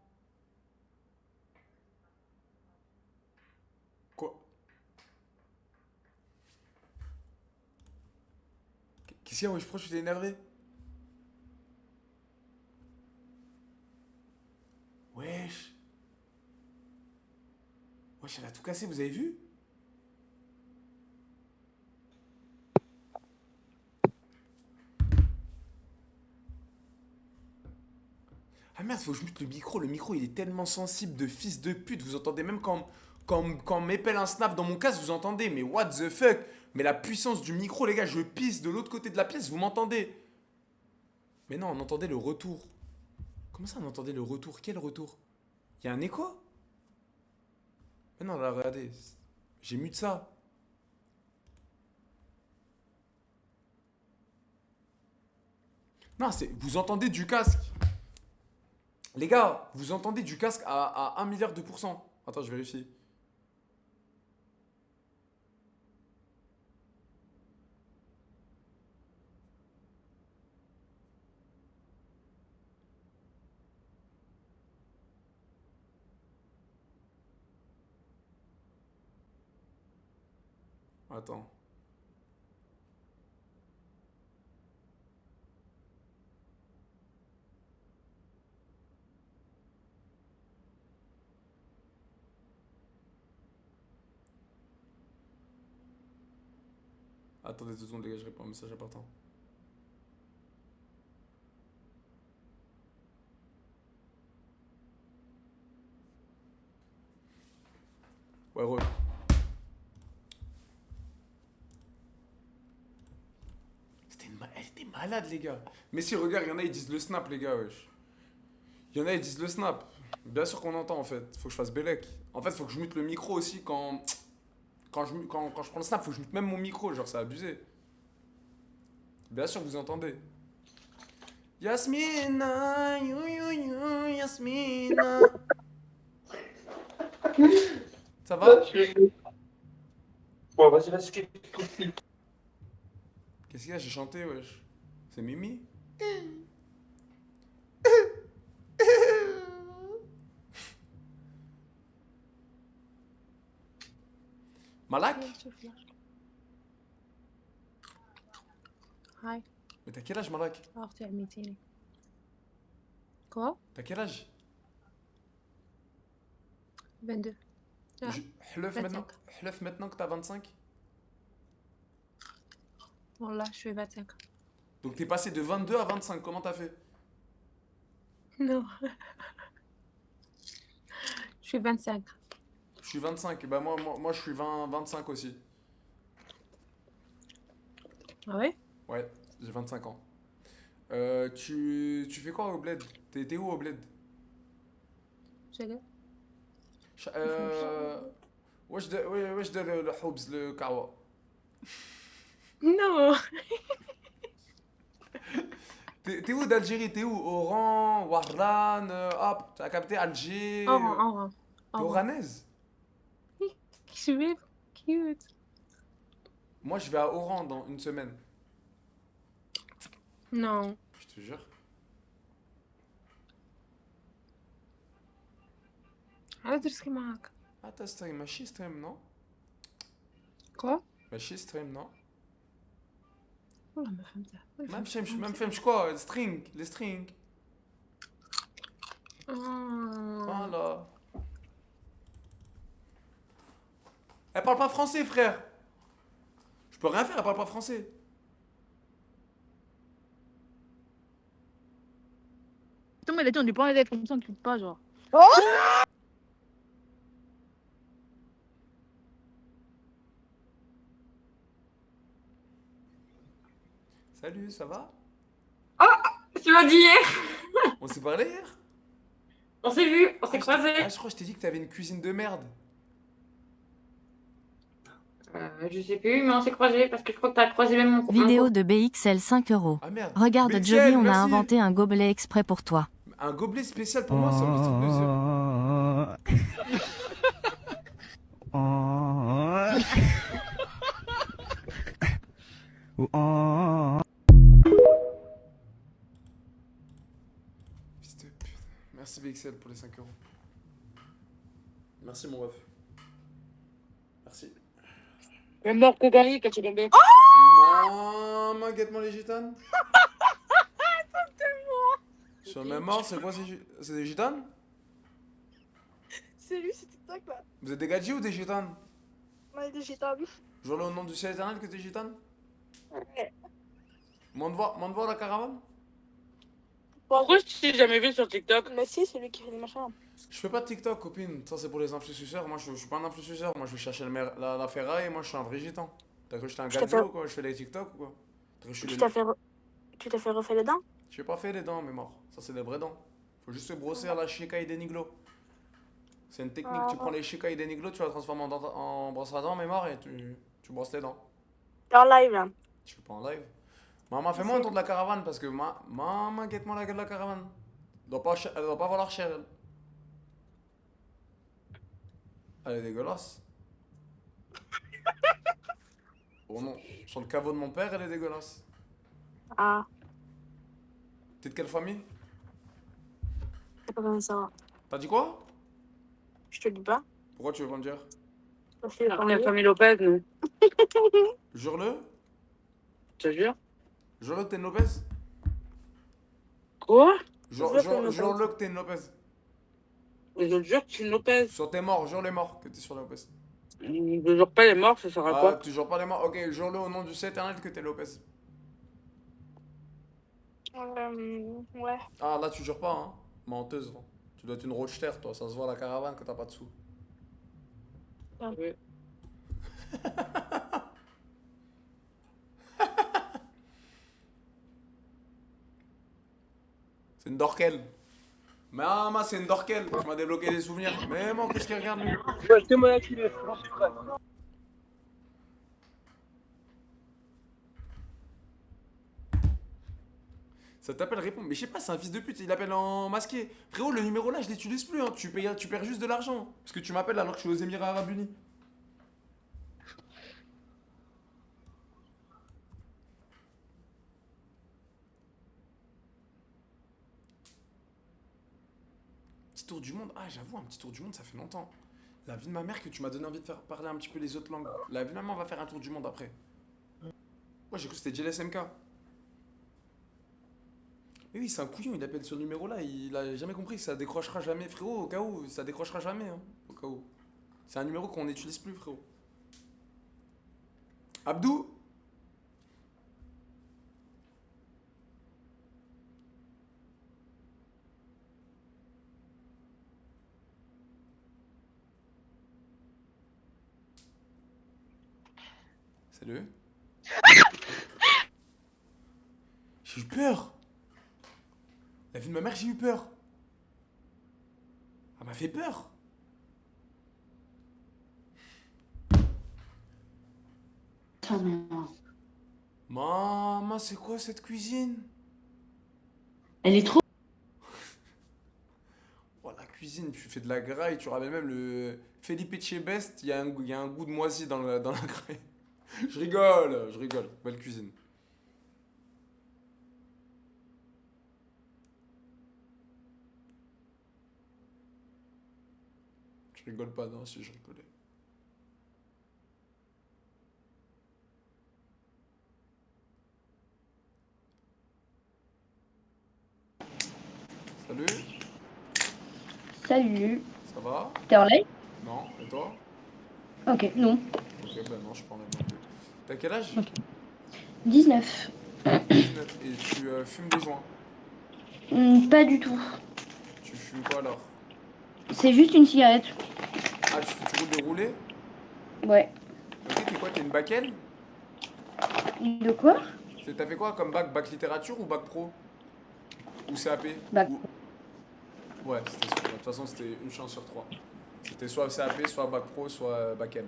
Quoi? Qu'est-ce qu'il y a, wesh, pourquoi tu t'es énervé? Wesh. Wesh, elle a tout cassé, vous avez vu? Ah merde, faut que je mute le micro. Le micro, il est tellement sensible de fils de pute. Vous entendez même quand on m'épelle un snap dans mon casque, vous entendez. Mais what the fuck? Mais la puissance du micro, les gars, je pisse de l'autre côté de la pièce, vous m'entendez? Mais non, on entendait le retour. Comment ça, on entendait le retour? Quel retour? Il y a un écho? Mais non, là, regardez. J'ai mute ça. Non, vous entendez du casque. Les gars, vous entendez du casque à 1 milliard de pourcents. Attends, je vérifie. Attends. Attendez 2 secondes, les gars, je réponds à un message important. Ouais, ouais. Elle était malade, les gars. Mais si, regarde, il y en a, ils disent le snap, les gars, wesh. Il y en a, ils disent le snap. Bien sûr qu'on entend, en fait. Faut que je fasse Bélec. En fait, faut que je mute le micro aussi quand je prends le snap. Faut que je mute même mon micro, genre, c'est abusé. Bien sûr que vous entendez. Yasmina, Yasmina. Ça va? Bon, vas-y, vas-y. Qu'est-ce qu'il y a? J'ai chanté, wesh. C'est Mimi? Malak? هاي Mais t'as quel âge, Malak? اختي علمتيني كوا T'as quel âge? 22 لا Hleuf 25. maintenant? Hleuf maintenant que t'as 25? والله je suis 25 Donc t'es passé de 22 à 25, comment t'as fait? non je suis 25 Je suis 25, bah moi je suis 25 aussi. Ah ouais? Ouais, j'ai 25 ans. Tu fais quoi au bled? T'es où au bled? شقة. Ch- euh, wesh ده le Hobbs, le Kawa. Non! T'es où d'Algérie? T'es où? Oran, Warlan, hop, t'as capté Alger. Oran, Oran. T'es Oran. oranaise? Je vais cute. Moi, je vais à Oran dans une semaine. Non. Je te jure. عايزة ترسكي معاك. Ah, t'as stream, ماشي stream, non? Quoi? ماشي stream, non? والله ما فهمتها. ما فهمش quoi? Les strings. Ah. Voilà. Elle parle pas français, frère. Je peux rien faire, elle parle pas français. Putain, mais il a dit, on n'est pas en live comme ça, on ne pas, genre. Salut, ça va? Tu m'as dit hier. On s'est parlé hier? On s'est vu, on s'est Ah, croisés. je crois que je t'ai dit que t'avais une cuisine de merde. Je sais plus, mais on s'est croisés parce que je crois que t'as croisé même mon Vidéo de BXL 5 €. Ah merde. Regarde BXL, Johnny, on a merci. inventé un gobelet exprès pour toi. Un gobelet spécial pour moi, c'est un petit truc de zéro. Fils de pute. Merci BXL pour les 5 €. Merci mon ref. Merci. Le mort que gagné quand tu l'as mis. Maman, guette-moi les gitanes. Sur le même mort, c'est quoi? C'est des gitanes? C'est lui, c'est TikTok là. Vous êtes des gadgets ou des gitanes? On est des gitanes. Jure-le au nom du ciel éternel que t'es gitane. Monte voir la caravane. Pourquoi je t'ai jamais vu sur TikTok? Mais si, c'est lui qui fait des machins. Je fais pas de TikTok, copine. Ça, c'est pour les influenceurs. Moi, je suis pas un influenceur. Moi, je vais chercher la ferraille. Moi, je suis un vrai gitan. T'as cru que j'étais un gadget ou quoi? Je fais des TikTok ou quoi? T'as cru que je suis Tu t'as fait refaire les dents? J'ai pas fait les dents, mais mort. Ça, c'est des vraies dents. Faut juste se brosser à la Shikai des Niglo. C'est une technique. Tu prends les Shikai des Niglo, tu la transformes en brosse à dents, mais mort, et tu brosses les dents. T'es en live là. Je fais pas en live. Maman, fais-moi un tour de la caravane parce que maman, guette-moi la gueule de la caravane. Elle doit pas valoir cher, elle. Elle est dégueulasse. Oh non, sur le caveau de mon père, elle est dégueulasse. Ah, T'es de quelle famille? t'as pas besoin de savoir. T'as dit quoi? Je te le dis pas. Pourquoi tu veux pas me dire? Parce que on est la famille Lopez, nous. Jure-le. Je te jure. Jure-le que t'es une Lopez. Quoi? Jure-le que t'es une Lopez. Je te jure que tu es une Lopez. Sur tes morts, jure les morts que t'es sur la Lopez. Je jure pas les morts, ça sert à Ah, quoi? tu jures pas les morts? Ok, jure-le au nom du ciel éternel que t'es Lopez. Ouais. Ah, là, tu jures pas, hein? Menteuse, va. Tu dois être une roadster, toi. Ça se voit à la caravane que t'as pas de sous. Oui. C'est une dorquelle. Maman, c'est une dorquelle. Tu m'as débloqué des souvenirs. Mais moi, qu'est-ce qu'il regarde, lui? Ça t'appelle répondre. Mais je sais pas, c'est un fils de pute. Il appelle en masqué. Frérot, le numéro là, je l'utilise plus. Hein. Tu perds juste de l'argent. Parce que tu m'appelles alors que je suis aux Émirats Arabes Unis. Petit tour du monde. Ah, j'avoue, un petit tour du monde, ça fait longtemps. La vie de ma mère que tu m'as donné envie de faire parler un petit peu les autres langues. La vie de ma mère, on va faire un tour du monde après. Ouais, j'ai cru que c'était JLSMK. Mais oui, c'est un couillon, il appelle ce numéro-là, il a jamais compris que ça décrochera jamais, frérot, au cas où, ça décrochera jamais, hein, au cas où. C'est un numéro qu'on n'utilise plus, frérot. Abdou? Salut. J'ai eu peur. La vie de ma mère, j'ai eu peur. Elle m'a fait peur. Maman, c'est quoi cette cuisine? Elle est trop. Oh, la cuisine, tu fais de la graille, tu ramènes même le Felipe Best, il y a un goût de moisi dans la graille. Je rigole. Belle cuisine. Je rigole pas, non, si je rigolais. Salut, Salut. ça va? T'es en live? Non, et toi? Ok, non. Ok, bah non, je parlais non plus. T'as quel âge? 19. 19. Et tu fumes des joints? Pas du tout. Tu fumes quoi alors? C'est juste une cigarette. Ah, tu roules des roulés? Ouais. Ok, t'es quoi? T'es une bac L? De quoi? T'as fait quoi comme bac? Bac littérature ou bac pro? Ou CAP? Bac. Ou... Ouais, de toute façon, c'était une chance sur trois. C'était soit CAP, soit bac pro, soit bac L.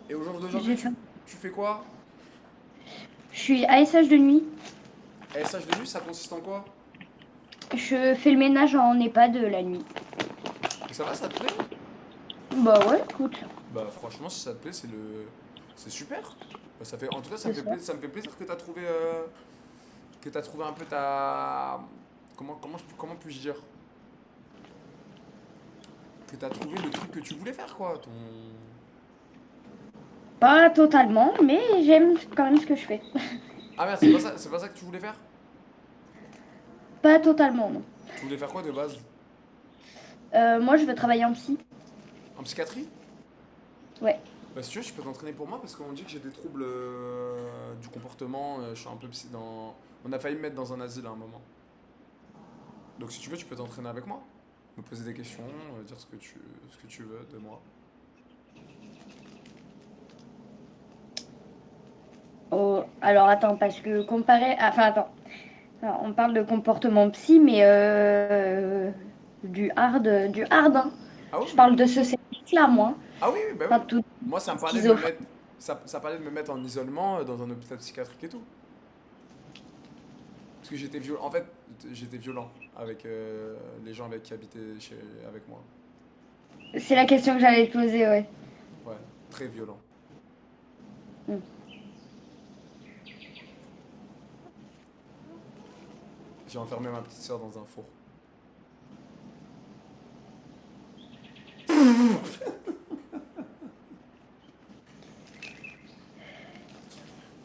Et aujourd'hui, J'ai fait. tu fais quoi? Je suis ASH de nuit. ASH de nuit, ça consiste en quoi? Je fais le ménage en EHPAD la nuit. Et ça va, ça te plaît? Bah ouais, écoute. Bah franchement, si ça te plaît, c'est super. Bah, ça fait... En tout cas, C'est ça. ça me fait plaisir que t'as trouvé... que t'as trouvé un peu ta... Comment puis-je dire? Que t'as trouvé le truc que tu voulais faire, quoi. Pas totalement, mais j'aime quand même ce que je fais. Ah merde, c'est pas ça que tu voulais faire? Pas totalement, non. Tu voulais faire quoi de base? Moi, je veux travailler en psy. En psychiatrie? Ouais. Bah si tu veux, je peux t'entraîner pour moi parce qu'on dit que j'ai des troubles du comportement. Je suis un peu psy dans... On a failli me mettre dans un asile à un moment. Donc si tu veux, tu peux t'entraîner avec moi. Me poser des questions, dire ce que tu veux de moi. Oh, alors attends, parce que comparé... Enfin, attends. Alors, on parle de comportement psy, mais du hard, hein. Ah oui, Je mais... parle de ce service-là, moi. Ah oui, oui, bah Pas oui. tout Moi, ça me parlait de me schizophrénie. mettre... Ça parlait de me mettre en isolement dans un hôpital psychiatrique et tout. Parce que j'étais violent. En fait, j'étais violent avec les gens avec qui habitaient avec moi. C'est la question que j'allais te poser, ouais. Ouais, très violent. Mm. J'ai enfermé ma petite soeur dans un four.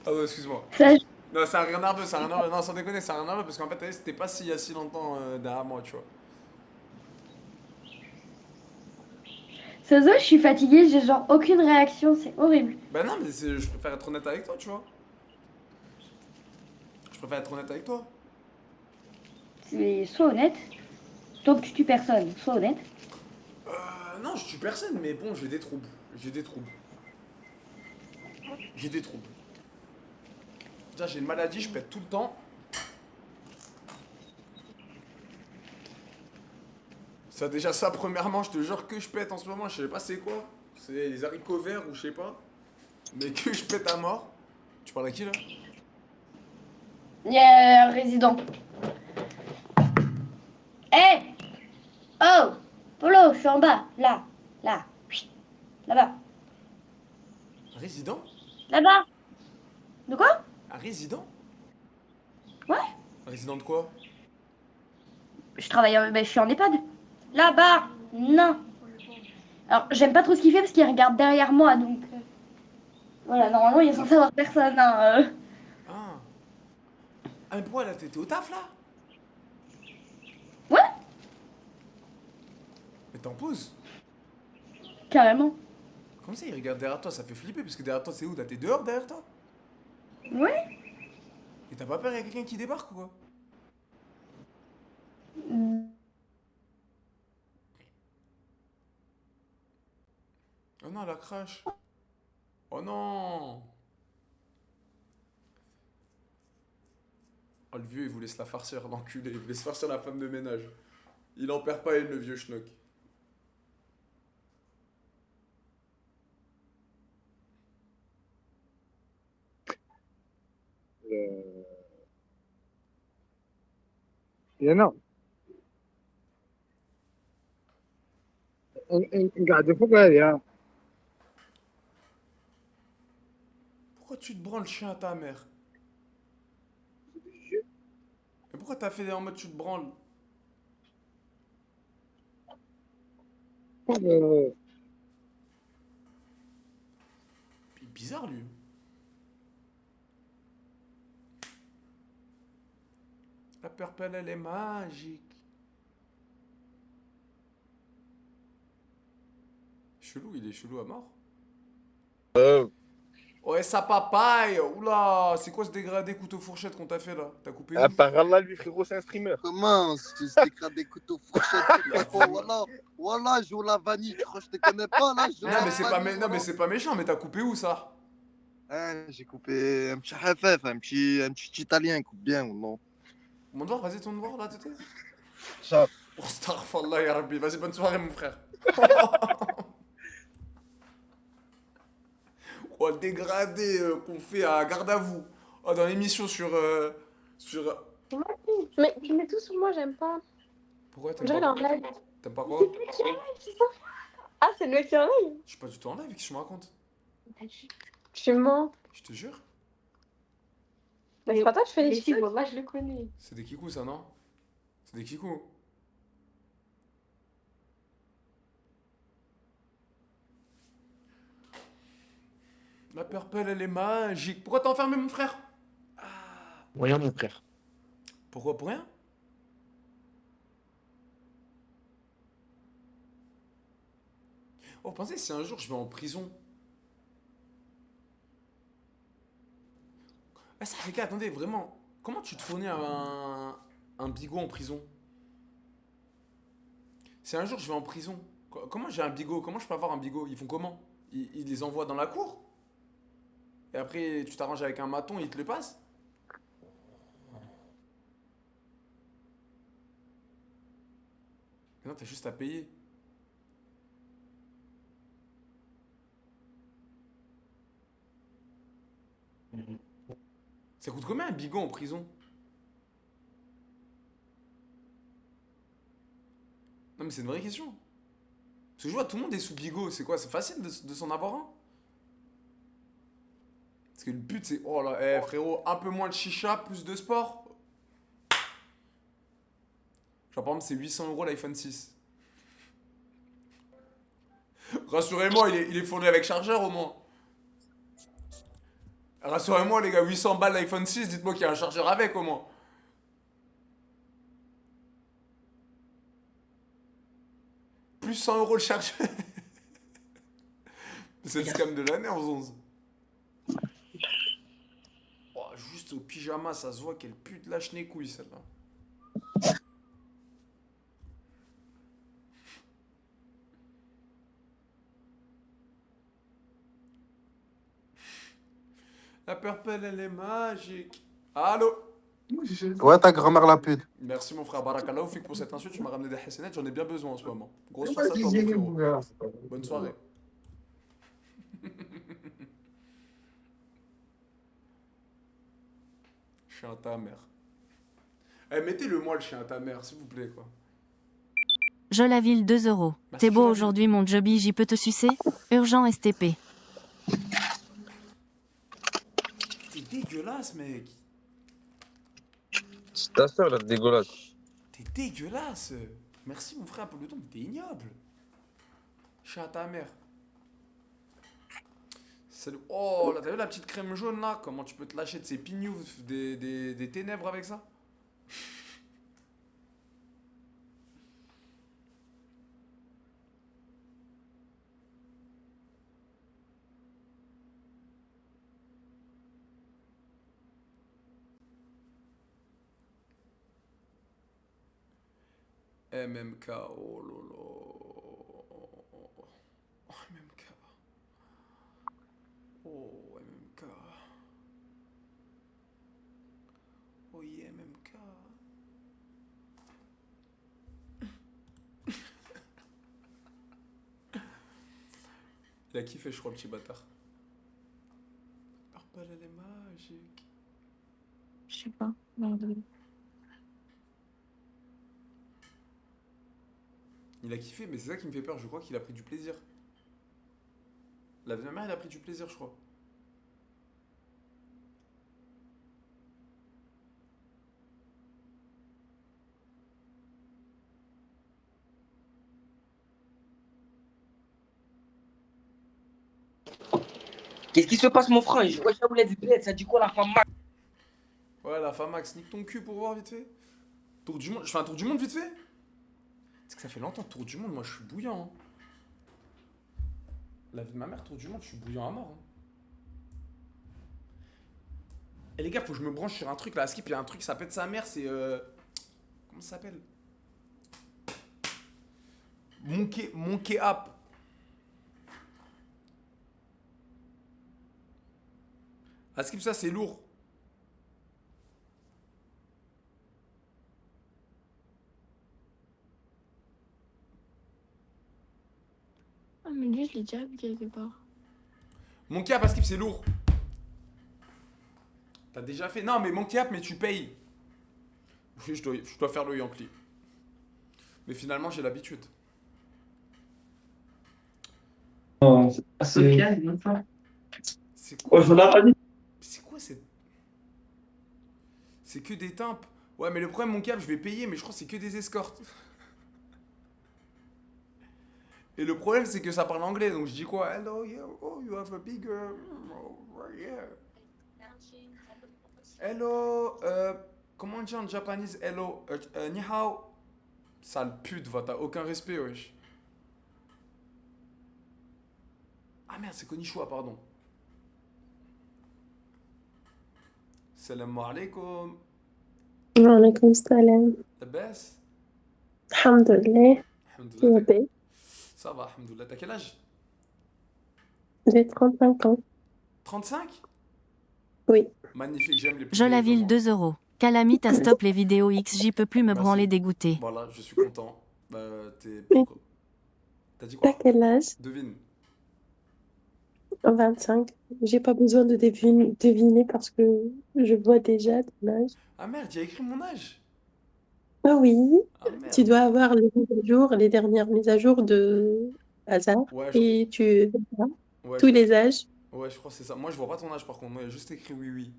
Ah ouais, excuse-moi. Ça, Non, c'est un rien nerveux, c'est un rien nerveux. Non, sans déconner, c'est un rien nerveux parce qu'en fait, c'était pas si il y a si longtemps derrière moi, tu vois. Sozo, je suis fatiguée, j'ai genre aucune réaction, c'est horrible. Bah non, mais je préfère être honnête avec toi, tu vois. Je préfère être honnête avec toi. Sois honnête. Tant que tu tues personne, sois honnête. Non, je tue personne, mais bon, j'ai des troubles. J'ai des troubles. J'ai des troubles. Déjà, j'ai une maladie, je pète tout le temps. Ça, déjà, ça, premièrement, je te jure que je pète en ce moment, je sais pas c'est quoi. C'est les haricots verts ou je sais pas. Mais que je pète à mort. Tu parles à qui là? Il y a un résident. Hé! Oh! Polo, je suis en bas. Là. Là. Chut. Là-bas. Un résident? Là-bas. De quoi? Un résident? Ouais. Un résident de quoi? Je travaille ben, je suis en EHPAD. Là-bas. Non. Alors, j'aime pas trop ce qu'il fait parce qu'il regarde derrière moi, donc... Voilà, normalement, il est censé avoir personne, hein. Ah. Ah, mais pourquoi là, t'étais au taf là? Ouais, Mais t'es en pause? carrément. Comment ça, il regarde derrière toi? Ça fait flipper parce que derrière toi, c'est où? Là, t'es dehors derrière toi? Ouais. Et t'as pas peur, y'a quelqu'un qui débarque ou quoi? Oh non, la crash. Oh non. Oh, le vieux, il voulait se la farcir, l'enculé. Il voulait se farcir la femme de ménage. Il en perd pas une, le vieux schnock. هنا قاعد فوق هذه. Pourquoi tu te branles, chien, à ta mère? Et pourquoi t'as fait en mode tu te branles? Il est bizarre, lui. La purple, elle est magique. Chelou, il est chelou à mort. Ouais, ça papaye. Oula, c'est quoi ce dégradé couteau fourchette qu'on t'a fait là? T'as coupé où? Par Allah, lui, frérot, c'est un streamer. Comment c'est dégradé couteau fourchette? Voilà, voilà, je joue la vanille. Tu crois que je te connais pas là? Non, mais c'est pas, non, mais c'est pas méchant, mais t'as coupé où ça? Hein, j'ai coupé un petit hafef, un petit italien, coupe bien ou non? Mon devoir, vas-y, ton devoir là, t'étais? Ça. Oh, astaghfirullah, ya Rabbi. Vas-y, bonne soirée, mon frère. Oh, le dégradé qu'on fait à garde à vous. Oh, dans l'émission sur. Mais tu mets tout sur moi, j'aime pas. Pourquoi On t'aimes dirait pas? en live. T'aimes pas quoi? C'est lui qui est en live, c'est ça? Ah, c'est le mec qui est en live? Je suis pas du tout en live, qu'est-ce que tu me racontes? Tu mens. Je te jure. Mais c'est pas toi, je fais les filles. Là, je le connais. C'est des kikous, ça, non? C'est des kikous. La purple, elle est magique. Pourquoi t'as enfermé mon frère? Voyons, mon frère. Pourquoi? Pour rien? Oh, pensez si un jour je vais en prison. Ah, ça, les gars, attendez, vraiment. Comment tu te fournis un bigot en prison? Si un jour je vais en prison, comment j'ai un bigot? Comment je peux avoir un bigot? Ils font comment? Ils les envoient dans la cour? Et après, tu t'arranges avec un maton, il te le passe? Mais non, t'as juste à payer. Ça coûte combien un bigot en prison? Non mais c'est une vraie question. Parce que je vois tout le monde est sous bigot, c'est quoi? C'est facile de s'en avoir un? Parce que le but c'est, oh là, frérot, un peu moins de chicha, plus de sport. Genre par exemple c'est 800 € l'iPhone 6. Rassurez-moi, il est fourni avec chargeur au moins. Rassurez-moi les gars, 800 balles l'iPhone 6, dites-moi qu'il y a un chargeur avec au moins. Plus 100 € le chargeur. C'est le scam de l'année en 11. Oh, juste au pyjama, ça se voit quelle pute lâche les couilles celle-là. La purple, elle est magique. Allô? Ouais, ta grand-mère la pute. Merci mon frère Barakallah, Fik pour cette insulte, tu m'as ramené des hassanettes, j'en ai bien besoin en ce moment. Grosse force à toi mon frérot. Bonne soirée. Chien à ta mère. Eh, mettez-le moi le chien à ta mère, s'il vous plaît quoi. Jolaville 2 €. Merci, T'es beau Jolaville. aujourd'hui mon Joby, j'y peux te sucer? Urgent STP. T'es dégueulasse mec. C'est ta soeur, là, dégueulasse. T'es dégueulasse. Merci mon frère pour le ton, mais t'es ignoble. Chien à ta mère. Salut. Oh là, t'as vu la petite crème jaune là? Comment tu peux te lâcher de ces pignoux des ténèbres avec ça? MMK, oh lolo. Oh MMK. Oh MMK. Oh yeah MMK. Il a kiffé, je crois, le petit bâtard. Purple, elle est magique. Je sais pas. Merde. Il a kiffé, mais c'est ça qui me fait peur. Je crois qu'il a pris du plaisir. La vie de ma mère, il a pris du plaisir, je crois. Qu'est-ce qui se passe, mon frère? Je vois Chaboulette du bled, ça dit quoi la femme Max? Ouais, la femme Max, nique ton cul pour voir vite fait. Tour du monde. Je fais un tour du monde vite fait? C'est que ça fait longtemps, tour du monde, moi je suis bouillant. Hein. La vie de ma mère, tour du monde, je suis bouillant à mort. Hein. Et les gars, faut que je me branche sur un truc là. À Skip, il y a un truc, ça pète sa mère, c'est. Comment ça s'appelle? Monkey App. À Skip, ça c'est lourd. Ah, mais lui, je l'ai déjà vu quelque part. Monkey App, à Skip, c'est lourd. T'as déjà fait? Non, mais Monkey App, mais tu payes. Oui, je dois faire le Yankee. Mais finalement, j'ai l'habitude. C'est quoi? C'est quoi cette... C'est que des timpes. Ouais, mais le problème, Monkey App, je vais payer, mais je crois que c'est que des escortes. Et le problème, c'est que ça parle anglais, donc je dis quoi? Hello, yeah, oh, you have a big... oh, yeah. Hello, comment on dit en japonais? Hello, ni hao. Sale pute, va, t'as aucun respect, wesh. Ah merde, c'est Konnichiwa, pardon. Salam alaikum. Wa alaykoum salam. Labas? Alhamdulillah. Tu vas bien? Ça va, alhamdoulilah. T'as quel âge? J'ai 35 ans. 35? Oui. Magnifique, j'aime les plus Je la vieilles ville que moi. 2 euros. Calamite à stop les vidéos X, j'y peux plus me Merci. branler dégoûté. Voilà, je suis content. T'es... Oui. T'as dit T'as quoi? quel âge? Devine. 25. J'ai pas besoin de deviner parce que je vois déjà ton âge. Ah merde, il a écrit mon âge. Ah oui, Ah tu merde. dois avoir les mises à jour, les dernières mises à jour de hasard Ouais, et tu verras ouais, tous les âges. ouais, je crois que c'est ça. Moi, je vois pas ton âge par contre. Moi, il y a juste écrit oui, oui.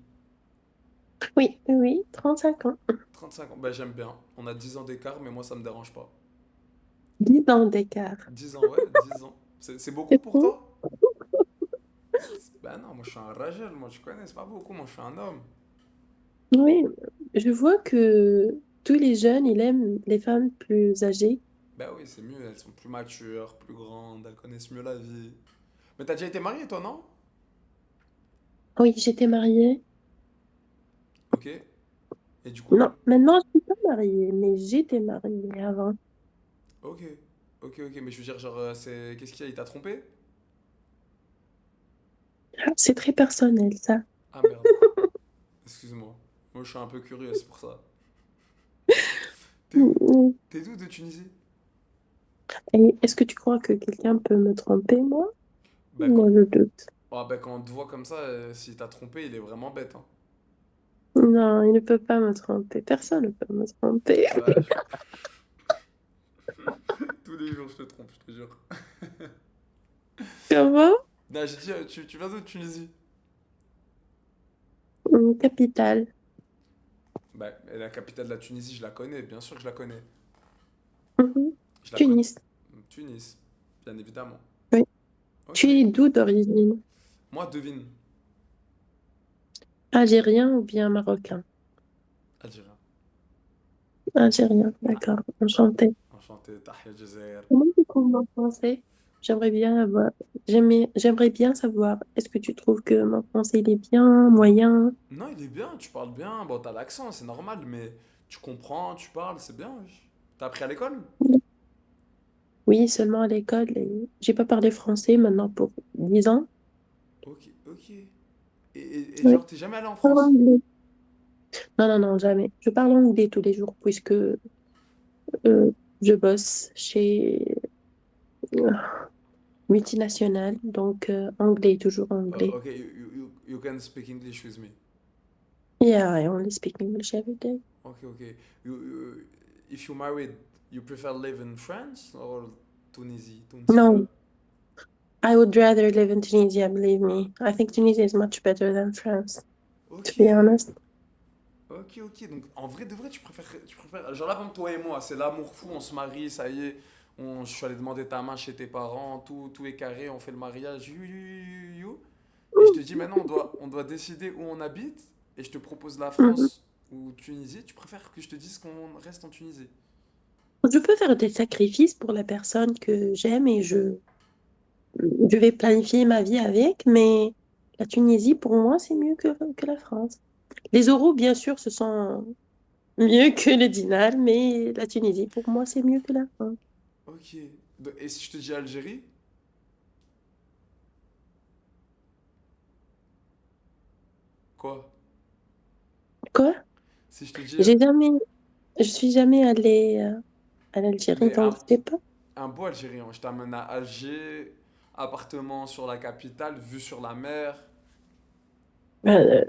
Oui, oui, 35 ans. 35 ans. Bah, j'aime bien. On a 10 ans d'écart, mais moi, ça me dérange pas. 10 ans d'écart. 10 ans, ouais, 10 ans. C'est beaucoup C'est pour fou. toi? Bah non, moi, je suis un ragel. Moi, tu connais, c'est pas beaucoup. Moi, je suis un homme. Oui, je vois que tous les jeunes, ils aiment les femmes plus âgées. Bah oui, c'est mieux. Elles sont plus matures, plus grandes. Elles connaissent mieux la vie. Mais t'as déjà été marié, toi, non? Oui, j'étais mariée. Ok. Et du coup? Non, maintenant, je suis pas mariée, mais j'étais mariée avant. Ok. Ok, ok. Mais je veux dire, genre, c'est... Qu'est-ce qu'il y a? Il t'a trompé? C'est très personnel, ça. Ah merde. Excuse-moi. Moi, je suis un peu curieux, c'est pour ça. T'es où? Mm. T'es d'où de Tunisie? Et est-ce que tu crois que quelqu'un peut me tromper, moi? Bah, Moi, je doute. ah, bah, quand on te voit comme ça, s'il t'a trompé, il est vraiment bête, hein. Non, il ne peut pas me tromper. Personne ne peut me tromper. Ouais. Tous les jours, je te trompe, je te jure. Comment? Non, j'ai dit, tu viens d'où de Tunisie? Capitale. Bah, la capitale de la Tunisie, je la connais, bien sûr que je la connais. Mhm. Je la connais. Tunis. Tunis, bien évidemment. Oui. Ok. Tu es d'où d'origine? Moi, devine. Algérien ou bien marocain? Algérien. Algérien, d'accord. Enchanté. Enchanté, Tahia Jazair. Comment tu trouves mon français? J'aimerais bien avoir... J'aimerais bien savoir, est-ce que tu trouves que mon français il est bien, moyen? Non, il est bien, tu parles bien. Bon, t'as l'accent, c'est normal, mais tu comprends, tu parles, c'est bien. Wesh. T'as appris à l'école? Oui, seulement à l'école. Et j'ai pas parlé français maintenant pour 10 ans. Ok, ok. Et Oui. genre, t'es jamais allé en Je parle France? anglais. Non, non, non, jamais. Je parle anglais tous les jours puisque je bosse chez... multinationale, donc anglais, toujours anglais. Okay, you can speak English with me. Yeah, I only speak English every day. Okay. If you married, you prefer live in France or Tunisie? No, I would rather live in Tunisia, believe me. I think Tunisia is much better than France, to be honest. Ok. Donc, en vrai de vrai, tu préfères. Genre là, comme toi et moi, c'est l'amour fou, on se marie, ça y est. Je suis allé demander ta main chez tes parents, tout est carré, on fait le mariage. Et je te dis maintenant, on doit décider où on habite. Et je te propose la France ou Tunisie. Tu préfères que je te dise qu'on reste en Tunisie? Je peux faire des sacrifices pour la personne que j'aime et je vais planifier ma vie avec, mais la Tunisie, pour moi, c'est mieux que la France. Les euros, bien sûr, ce sont mieux que les dinars, mais la Tunisie, pour moi, c'est mieux que la France. Ok. Et si je te dis Algérie? Quoi? Quoi? Si je te dis Je suis jamais allée à l'Algérie, mais donc je sais pas. un beau Algérien, je t'amène à Alger, appartement sur la capitale, vue sur la mer. Euh,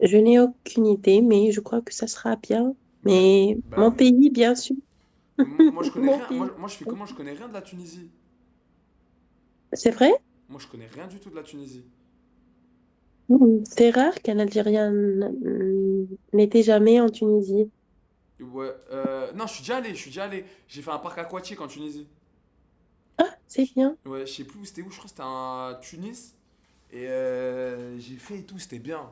je n'ai aucune idée, mais je crois que ça sera bien. Mais Bah mon oui. pays, bien sûr. Moi je connais Mon rien. pays. Moi je fais comment? Je connais rien de la Tunisie. C'est vrai? Moi je connais rien du tout de la Tunisie. C'est rare qu'un Algérien n'était jamais en Tunisie. Ouais, non, je suis déjà allé. J'ai fait un parc aquatique en Tunisie. Ah, c'est bien. Ouais, je sais plus où c'était où, je crois que c'était à Tunis. Et j'ai fait et tout, c'était bien,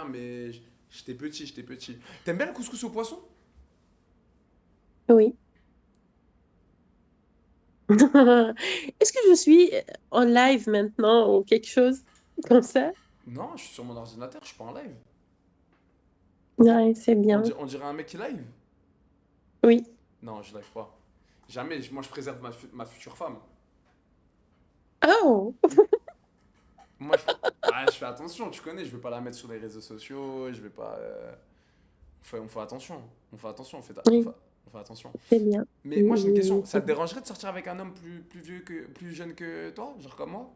mais j'étais petit. T'aimes bien le couscous au poisson? Oui. Est-ce que je suis en live maintenant ou quelque chose comme ça? Non, je suis sur mon ordinateur, je suis pas en live. Ouais, c'est bien. On dirait un mec qui live? Oui. Non, je live pas. Jamais, moi je préserve ma future femme. Oh! Moi je fais attention, tu connais, je vais pas la mettre sur les réseaux sociaux, je vais pas. On fait attention, Oui, on fait attention. c'est bien. Mais moi j'ai une question, ça C'est te bien. dérangerait de sortir avec un homme plus jeune que toi, genre comme moi?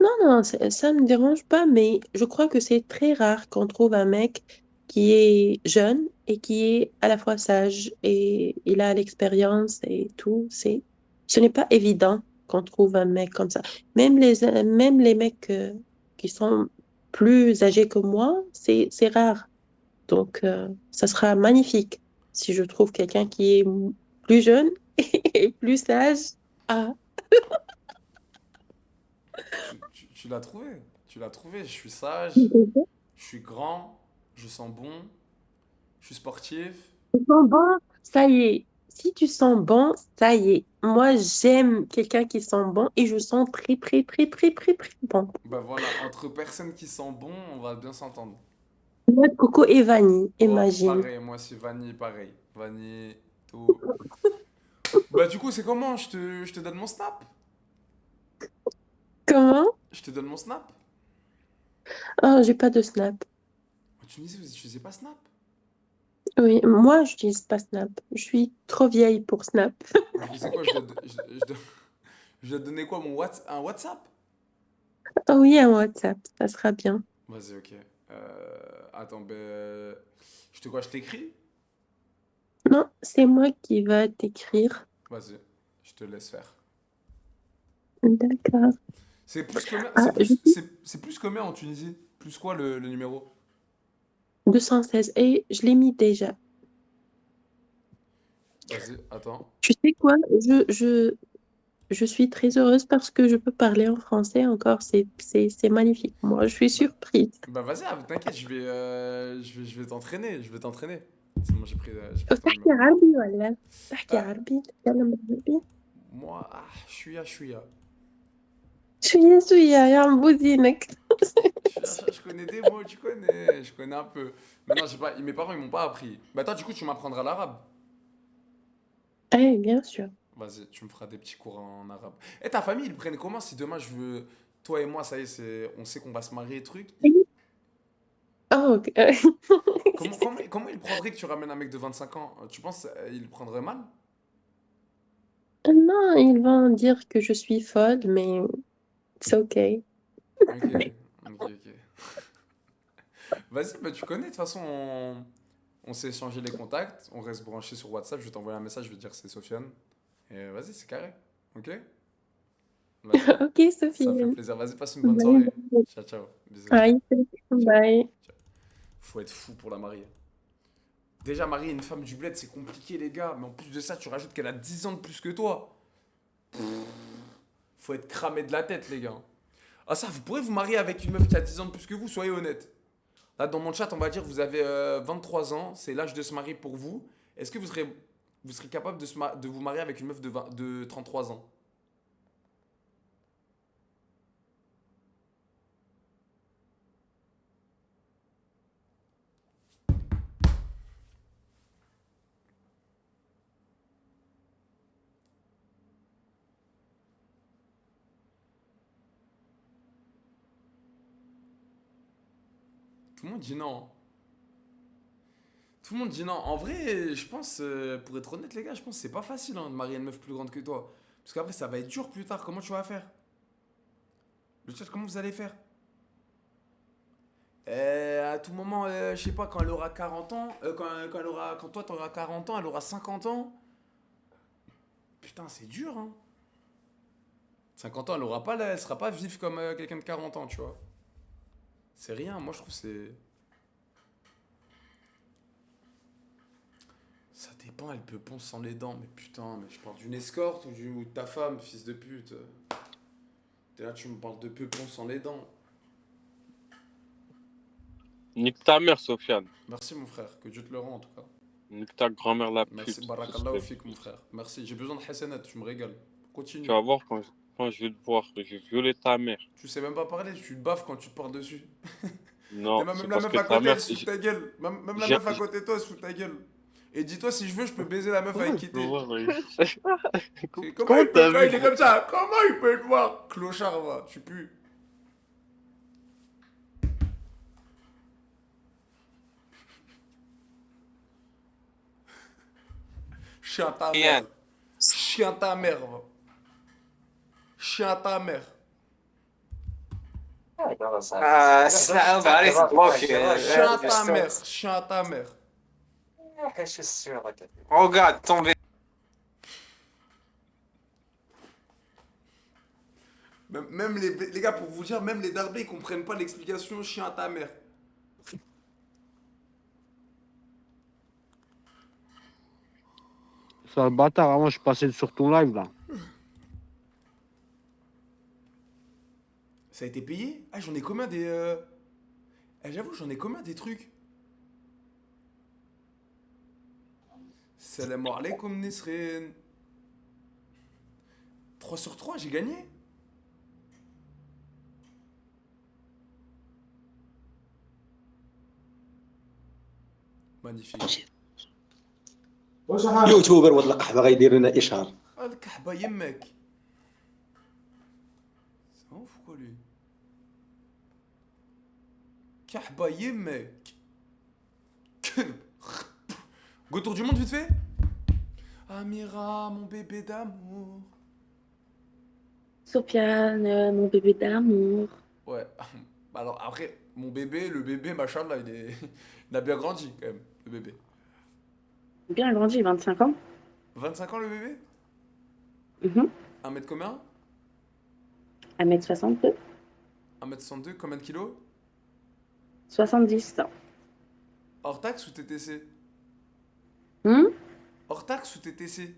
Non, ça me dérange pas, mais je crois que c'est très rare qu'on trouve un mec qui est jeune et qui est à la fois sage et il a l'expérience et tout. Ce n'est pas évident qu'on trouve un mec comme ça. Même les mecs qui sont plus âgés que moi, c'est rare. Donc, ça sera magnifique si je trouve quelqu'un qui est plus jeune et plus sage. Ah, Tu l'as trouvé, je suis sage, je suis grand, je sens bon, je suis sportif. tu sens bon, ça y est. Si tu sens bon, ça y est. Moi, j'aime quelqu'un qui sent bon et je sens très, très, très, très, très, très bon. Bah voilà, entre personnes qui sentent bon, on va bien s'entendre. Moi, Coco et Vanille, Ouais, imagine. pareil, moi c'est vanille, pareil. Vanille, tout. Bah du coup, c'est comment? Je te donne mon snap? Comment? Je te donne mon snap? Oh, j'ai pas de Snap. En Tunisie, vous utilisez pas Snap? Oui, moi, je n'utilise pas Snap. Je suis trop vieille pour Snap. Du coup, c'est quoi? Je dois te donner quoi? Un WhatsApp? Oh oui, un WhatsApp, ça sera bien. Vas-y, ok. Attends, je t'écris? Non, c'est moi qui va t'écrire. Vas-y, je te laisse faire. D'accord. C'est plus combien? Ah, C'est plus combien en Tunisie? Plus quoi le numéro? 216. Et je l'ai mis déjà. Vas-y, attends. Tu sais quoi? Je suis très heureuse parce que je peux parler en français encore. C'est magnifique. Moi, je suis Bah, surprise. bah vas-y, t'inquiète, je vais t'entraîner, C'est bon, j'ai pris ton تحكي numéro. عربي ولا تحكي Ah, عربي تتكلم عربي moi, chouïa. شوية يا عم بوزينك. Je connais des mots, tu connais, je connais un peu. Mais non, mes parents, ils m'ont pas appris. Bah toi, du coup, tu m'apprendras l'arabe. Eh, bien sûr. Vas-y, tu me feras des petits cours en arabe. Et ta famille, ils prennent comment si demain je veux... Toi et moi, ça y est, on sait qu'on va se marier et truc. Oh, ok. Comment ils prendraient que tu ramènes un mec de 25 ans? Tu penses ils le prendraient mal? Non, ils vont dire que je suis folle, mais c'est OK. Ok, ok. Vas-y, bah tu connais, de toute façon, on s'est échangé les contacts, on reste branché sur WhatsApp, je vais t'envoyer un message, je vais te dire que c'est Sofiane. Et vas-y, c'est carré, ok? Vas-y, OK, ça fait Sophie. plaisir. Vas-y, passe une bonne Bye. soirée. Ciao, ciao. Bisous. Bye. Bye. Faut être fou pour la marier. Déjà, marier une femme du bled, c'est compliqué, les gars. Mais en plus de ça, tu rajoutes qu'elle a 10 ans de plus que toi. Faut être cramé de la tête, les gars. Ah, ça, vous pourrez vous marier avec une meuf qui a 10 ans de plus que vous, soyez honnête. Là, dans mon chat, on va dire vous avez 23 ans, c'est l'âge de se marier pour vous. Est-ce que vous serez capable de vous marier avec une meuf de 33 ans? Tout le monde dit non. Tout le monde dit non. En vrai, je pense, pour être honnête, les gars, je pense que c'est pas facile hein, de marier une meuf plus grande que toi. Parce qu'après, ça va être dur plus tard. Comment tu vas faire? Le chat, comment vous allez faire? À tout moment, je sais pas, quand elle aura 40 ans, quand toi t'auras 40 ans, elle aura 50 ans. Putain, c'est dur, hein. 50 ans, elle sera pas vive comme quelqu'un de 40 ans, tu vois. C'est rien, moi je trouve que c'est. Ça dépend, elle peut poncer sans les dents, mais putain, mais je parle d'une escorte ou de ta femme, fils de pute. T'es là, tu me parles de peupon sans les dents. Nique ta mère, Sofiane. Merci mon frère, que Dieu te le rend en tout cas. Nique ta grand-mère la pute. Merci, barakallahu fik mon frère. Merci, j'ai besoin de Hassanat, tu me régales. Continue. Tu vas voir quand je vais te voir, je vais violer ta mère. Tu sais même pas parler, tu te baffes quand tu te parles dessus. Non, Et même c'est la parce meuf que à ta côté, mère... elle se fout de ta gueule. Même la meuf à côté de toi, elle se fout de ta gueule. Et dis-toi, si je veux, je peux baiser la meuf avec qui t'es. Comment il peut, quand il est comme ça, comment il peut te voir? Clochard, va, tu pues. Chien ta mère. Chien ta mère, va. Chien ta mère. السلام عليكم بلوكي Chien ta mère. Chien ta mère. Regarde, tombé. Même les gars, pour vous dire, même les darbés, ils comprennent pas l'explication chien à ta mère. C'est un bâtard, avant je suis passé sur ton live là. Ça a été payé? Ah, j'en ai combien des. J'avoue, j'en ai combien des trucs? Salam alaikum Nisrin. 3 sur 3, j'ai gagné? Magnifique. يوتيوبر ولا القحبه غيدير لنا اشهار الكحبة يمك. C'est ouf quoi lui. Kahba yemek. Go tour du monde vite fait. Amira, mon bébé d'amour. Sofiane, mon bébé d'amour. Ouais. Alors après, mon bébé, le bébé, machallah, il a bien grandi quand même, le bébé. Bien grandi, 25 ans. 25 ans le bébé? Mhm. 1 mètre combien? 1m62. 1m62, combien de kilos? 70 ans. Hors taxe ou TTC? Hors taxe ou TTC?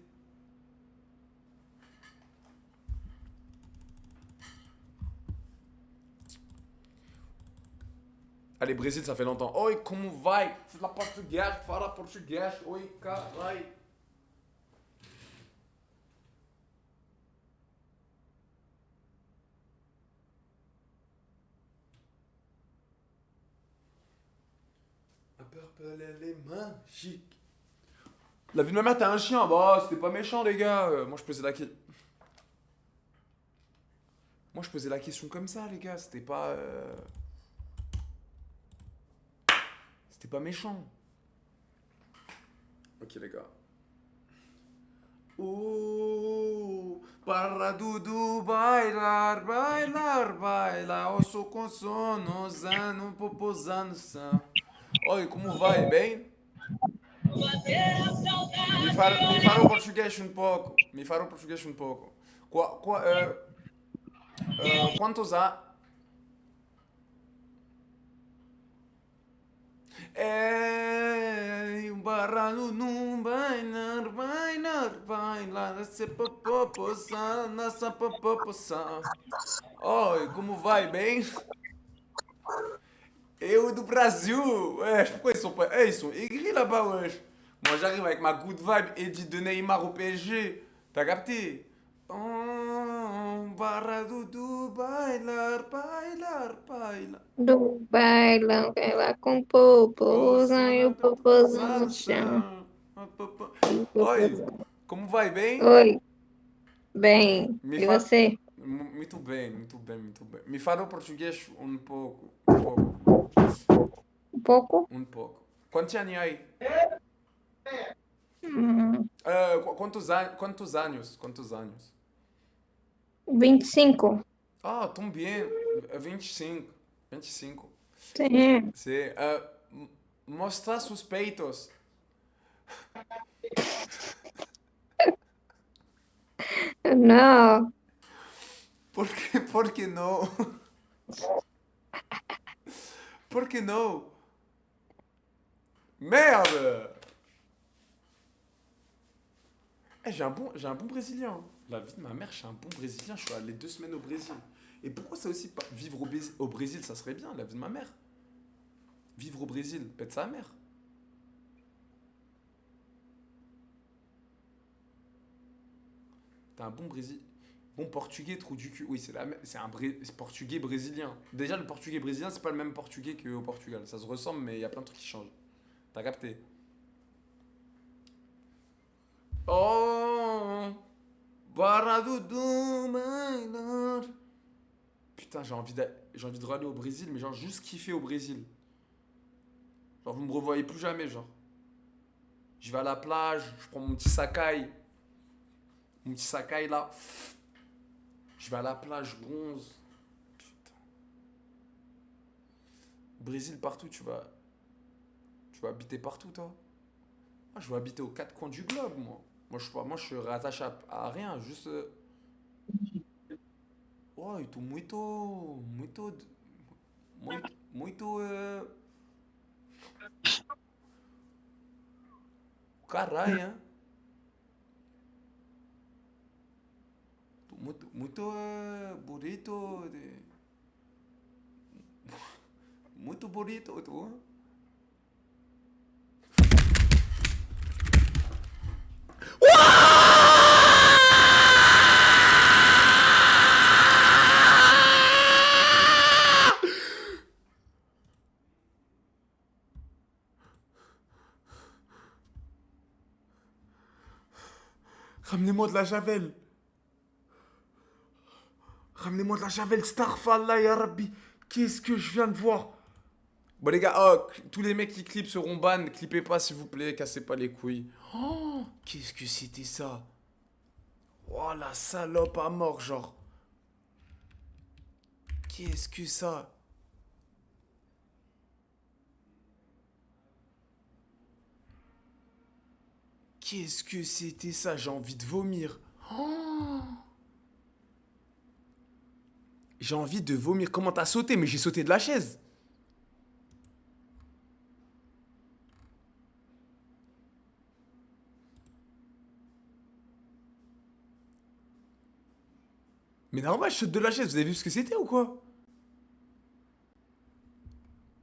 Allez, Brésil, ça fait longtemps. Oi, como vai? Fala português, fala português. Oi, caralho. Un purple, elle est magique. La vie de ma mère, t'as un chien. Bah, c'était pas méchant, les gars. Moi, je posais la question. Moi, je posais la question comme ça, les gars. C'était pas. C'était pas méchant. Ok, les gars. Para Dudu bailar, bailar, bailar. Osso com sono, zano, popozano, são. Oi, como vai? Bem? Mi farò português um pouco. Mi farò português um pouco. Quantos anos? Baralho num bailar, bailar, bailar. Nessa popopoça, nessa popopoça. Oi, como vai? Bem? Eu do Brasil. Ouais, pourquoi ils sont pas. Eh, ils sont aigris là-bas, wesh. Moi, j'arrive avec ma good vibe Eddie de Neymar au PSG. T'as capté? Oh, barra Dudu, bailar, bailar, bailar. Do bailão, ela com popozão e o popozão no chão. Oi, como vai? Bem? Oi, bem. Me E fa- você? Muito bem, muito bem, muito bem. Me fala português um pouco. Um pouco. Um pouco? Um pouco. Quantos anos aí? Quantos anos? Quantos anos? 25. Ah, tão bem. 25. 25. Sim. Sim. Mostrar suspeitos. Não. Por que não? Por que não? Merde! Eh, j'ai un bon Brésilien. La vie de ma mère, je suis un bon Brésilien. Je suis allé 2 semaines au Brésil. Et pourquoi ça aussi pas vivre au Brésil, ça serait bien, la vie de ma mère. Vivre au Brésil, pète sa mère. T'as un bon Brésil. Bon portugais, trou du cul. Oui, c'est portugais brésilien. Déjà, le portugais brésilien, c'est pas le même portugais qu'au Portugal. Ça se ressemble, mais il y a plein de trucs qui changent. T'as capté? Oh, Baradoudou, bailar. Putain, j'ai envie de râler au Brésil, mais genre juste kiffer au Brésil. Genre, vous me revoyez plus jamais, genre. Je vais à la plage, je prends mon petit sakai. Mon petit sakai là. Je vais à la plage, je bronze. Putain. Brésil, partout, tu vas habiter partout, toi. Moi, je veux habiter aux 4 coins du globe, moi. Moi, je suis rattaché à rien, juste. Oh, eu tô muito. Caralho, hein? Tô muito bonito. Muito bonito, tu. Ramenez-moi de la javel. Ramenez-moi de la javel, Starfall, ya Rabbi. Qu'est-ce que je viens de voir? Bon les gars, tous les mecs qui clippent seront ban. Clippez pas s'il vous plaît, cassez pas les couilles. Oh, qu'est-ce que c'était ça? Oh la salope à mort, genre. Qu'est-ce que ça? Qu'est-ce que c'était ça? J'ai envie de vomir. Oh, j'ai envie de vomir. Comment t'as sauté? Mais j'ai sauté de la chaise. Mais normal, je saute de la chaise. Vous avez vu ce que c'était ou quoi?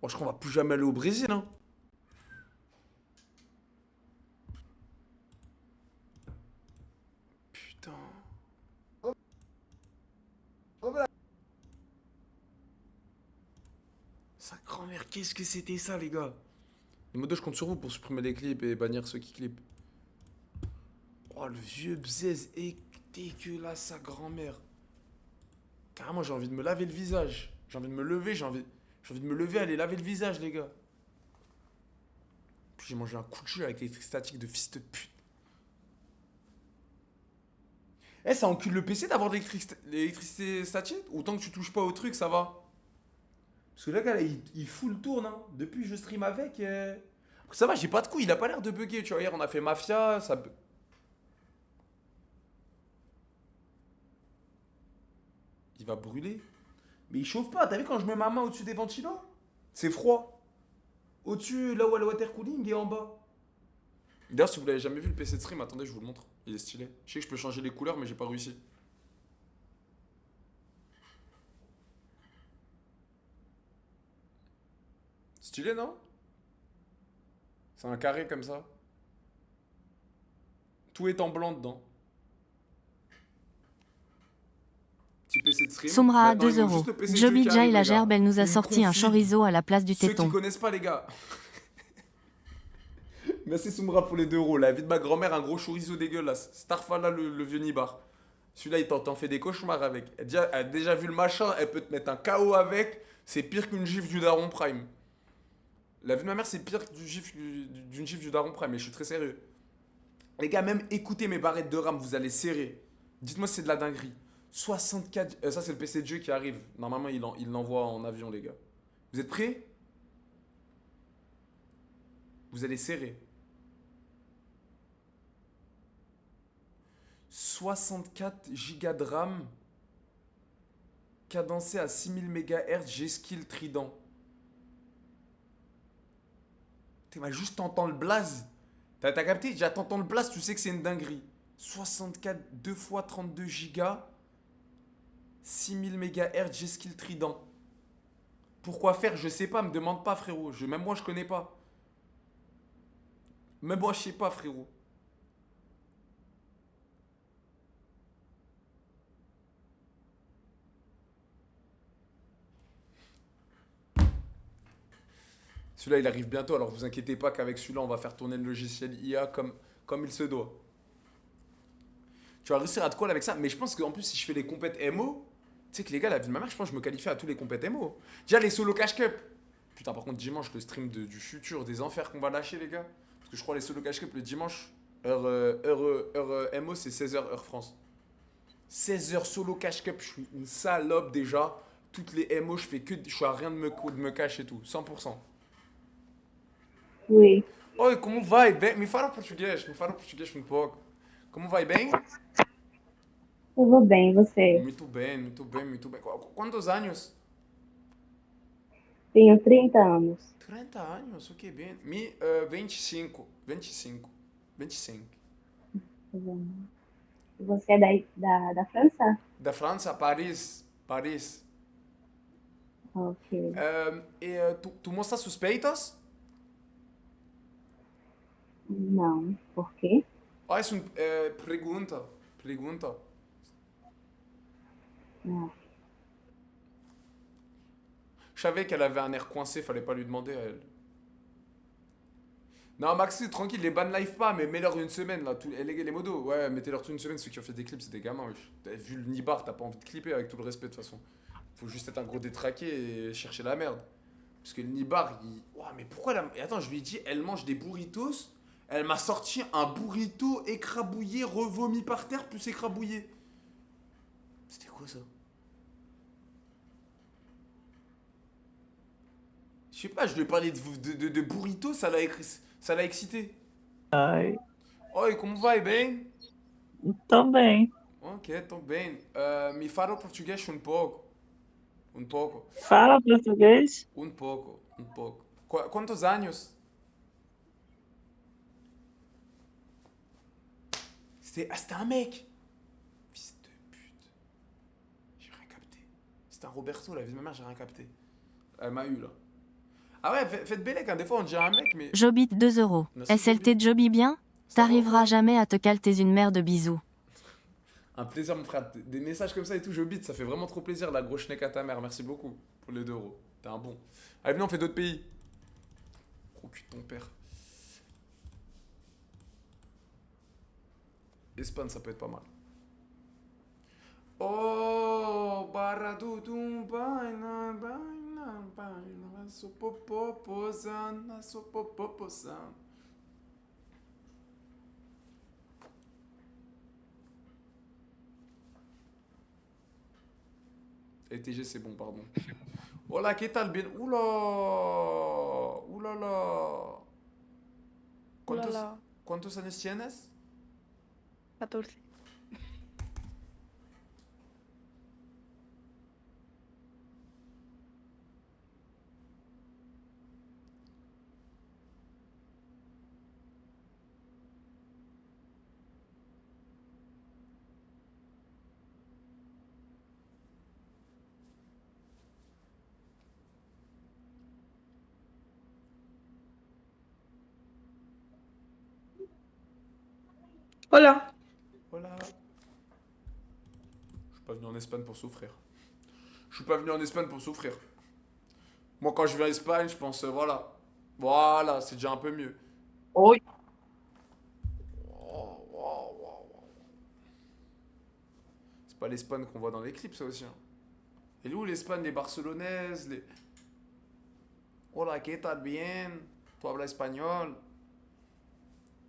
Bon, je crois qu'on va plus jamais aller au Brésil, hein. Putain. Sa grand-mère, qu'est-ce que c'était ça, les gars? Modo, je compte sur vous pour supprimer les clips et bannir ceux qui clippent. Oh, le vieux bzèze est dégueulasse, sa grand-mère. Carrément, j'ai envie de me laver le visage. J'ai envie de me lever, j'ai envie de me lever, aller laver le visage, les gars. Puis j'ai mangé un coup de jus avec l'électrique statique de fils de pute. Eh, ça encule le PC d'avoir de l'électricité statique? Autant que tu touches pas au truc, ça va. Parce que là, gars, il full tourne, hein. Depuis que je stream avec. Ça va, j'ai pas de couilles, il a pas l'air de bugger, tu vois. Hier, on a fait Mafia, ça. Il va brûler. Mais il chauffe pas, t'as vu quand je mets ma main au-dessus des ventilos? C'est froid. Au-dessus, là où il y a le water cooling et en bas. D'ailleurs, si vous l'avez jamais vu le PC de stream, attendez, je vous le montre. Il est stylé. Je sais que je peux changer les couleurs, mais j'ai pas réussi. Stylé, non? C'est un carré comme ça. Tout est en blanc dedans. Petit PC de stream. Soumra à Maintenant, 2 il manque euros. juste le PC de Joby jeu qui Jai arrive, la les gars. gerbe, elle nous a Une sorti un config. chorizo à la place du Ceux qui téton. connaissent pas, les gars. Merci Soumra pour les 2 euros. La vie de ma grand-mère, un gros chorizo dégueulasse. Starfala, le vieux nibar. Celui-là, il t'en fait des cauchemars avec. Elle a déjà vu le machin, elle peut te mettre un KO avec. C'est pire qu'une gifle du Daron Prime. La vie de ma mère, c'est pire d'une gifle du Daron Prime, mais je suis très sérieux. Les gars, même écoutez mes barrettes de RAM, vous allez serrer. Dites-moi si c'est de la dinguerie. 64. Ça, c'est le PC de jeu qui arrive. Normalement, il l'envoie en avion, les gars. Vous êtes prêts? Vous allez serrer. 64 Go de RAM. Cadencé à 6000 MHz, G-Skill Trident. Tu vas juste t'entendre le blaze. T'as capté? Déjà t'entends le blaze, tu sais que c'est une dinguerie. 64, 2 x 32 Go. 6000 MHz, G-Skill Trident. Pourquoi faire? Je sais pas, me demande pas, frérot. Même moi, je connais pas. Même moi, je sais pas, frérot. Celui-là, il arrive bientôt, alors vous inquiétez pas qu'avec celui-là, on va faire tourner le logiciel IA comme il se doit. Tu vas réussir à te coller avec ça, mais je pense qu'en plus, si je fais les compètes MO, tu sais que les gars, la vie de ma mère, je pense que je me qualifie à tous les compètes MO. Déjà, les solo cash cup. Putain, par contre, dimanche, le stream du futur, des enfers qu'on va lâcher, les gars. Parce que je crois les solo cash cup le dimanche, heure MO, c'est 16h, heure France. 16h solo cash cup, je suis une salope déjà. Toutes les MO, je suis à rien de me cacher et tout, 100%. Oui. Oi, como vai? Me fala português um pouco. Como vai bem? Eu vou bem, você? Muito bem, muito bem, muito bem. Quantos anos? Tenho 30 anos. 30 anos, ok, bem. 25. Você é da França? Da França, Paris. Ok. Tu mostra suspeitos? Não. Por quê? Ah, isso pergunta. Não. Je savais qu'elle avait un air coincé, fallait pas lui demander à elle. Non, Maxi, tranquille, les ban live pas, mais mets-leur une semaine là. Les modos, ouais, mettez-leur toute une semaine. Ceux qui ont fait des clips, c'est des gamins, wesh. T'as vu le nibar, t'as pas envie de clipper avec tout le respect de toute façon. Faut juste être un gros détraqué et chercher la merde. Parce que le nibar, il. Ouah, mais pourquoi la. Et attends, je lui ai dit, elle mange des burritos. Elle m'a sorti un burrito écrabouillé, revomi par terre, plus écrabouillé. C'était quoi ça? Je sais pas, je lui ai parlé de burrito, ça l'a excité. Ai, Oi, como vai? Bem? também. Ok, tô bem. Me fala português um pouco. Fala português? Um pouco. Quantos anos? C'était un mec. Fils de pute. J'ai rien capté. C'était un Roberto, la vie de ma mère, j'ai rien capté. Elle m'a eu là. Ah ouais, faites bellec, hein. Des fois on dirait un mec, mais. Jobit 2 euros. Merci, SLT Joby bien? T'arriveras jamais à te calter une mère de bisous. Un plaisir, mon frère. Des messages comme ça et tout, je bite. Ça fait vraiment trop plaisir, la grosse schneck à ta mère. Merci beaucoup pour les 2 euros. T'es un bon. Allez, venez, on fait d'autres pays. Gros cul de ton père. Espagne, ça peut être pas mal. Oh, baradudum, baina, sopopoposan. TG, c'est bon, pardon. Hola, ¿qué tal? Bien. Oula. Oulala. ¿Cuántos años tienes? 14. Hola. Hola. Je suis pas venu en Espagne pour souffrir. Je suis pas venu en Espagne pour souffrir. Moi, quand je viens en Espagne, je pense, voilà. Voilà, c'est déjà un peu mieux. Oui. C'est pas l'Espagne qu'on voit dans les clips, ça aussi. Hein. Et où l'Espagne, les Barcelonaises, les... Hola, ¿qué tal? Bien. Tu hablas espagnol?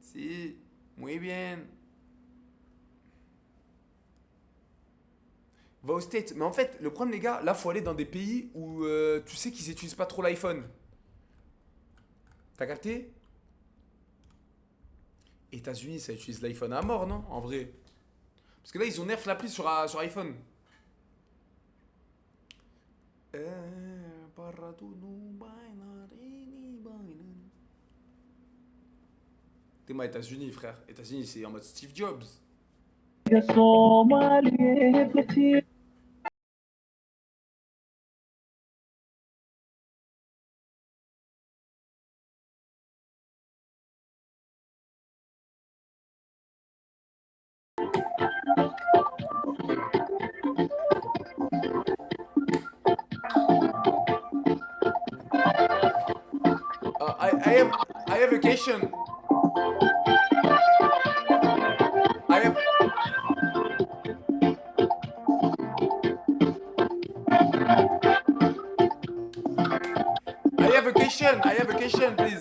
Si. Muy bien. Va aux States. Mais en fait, le problème, les gars, là, faut aller dans des pays où tu sais qu'ils utilisent pas trop l'iPhone. T'as capté? États-Unis, ça utilise l'iPhone à mort, non? En vrai. Parce que là, ils ont nerf l'appli sur iPhone. T'es moi, États-Unis, frère. États-Unis, c'est en mode Steve Jobs. I have a question. I have a question, please.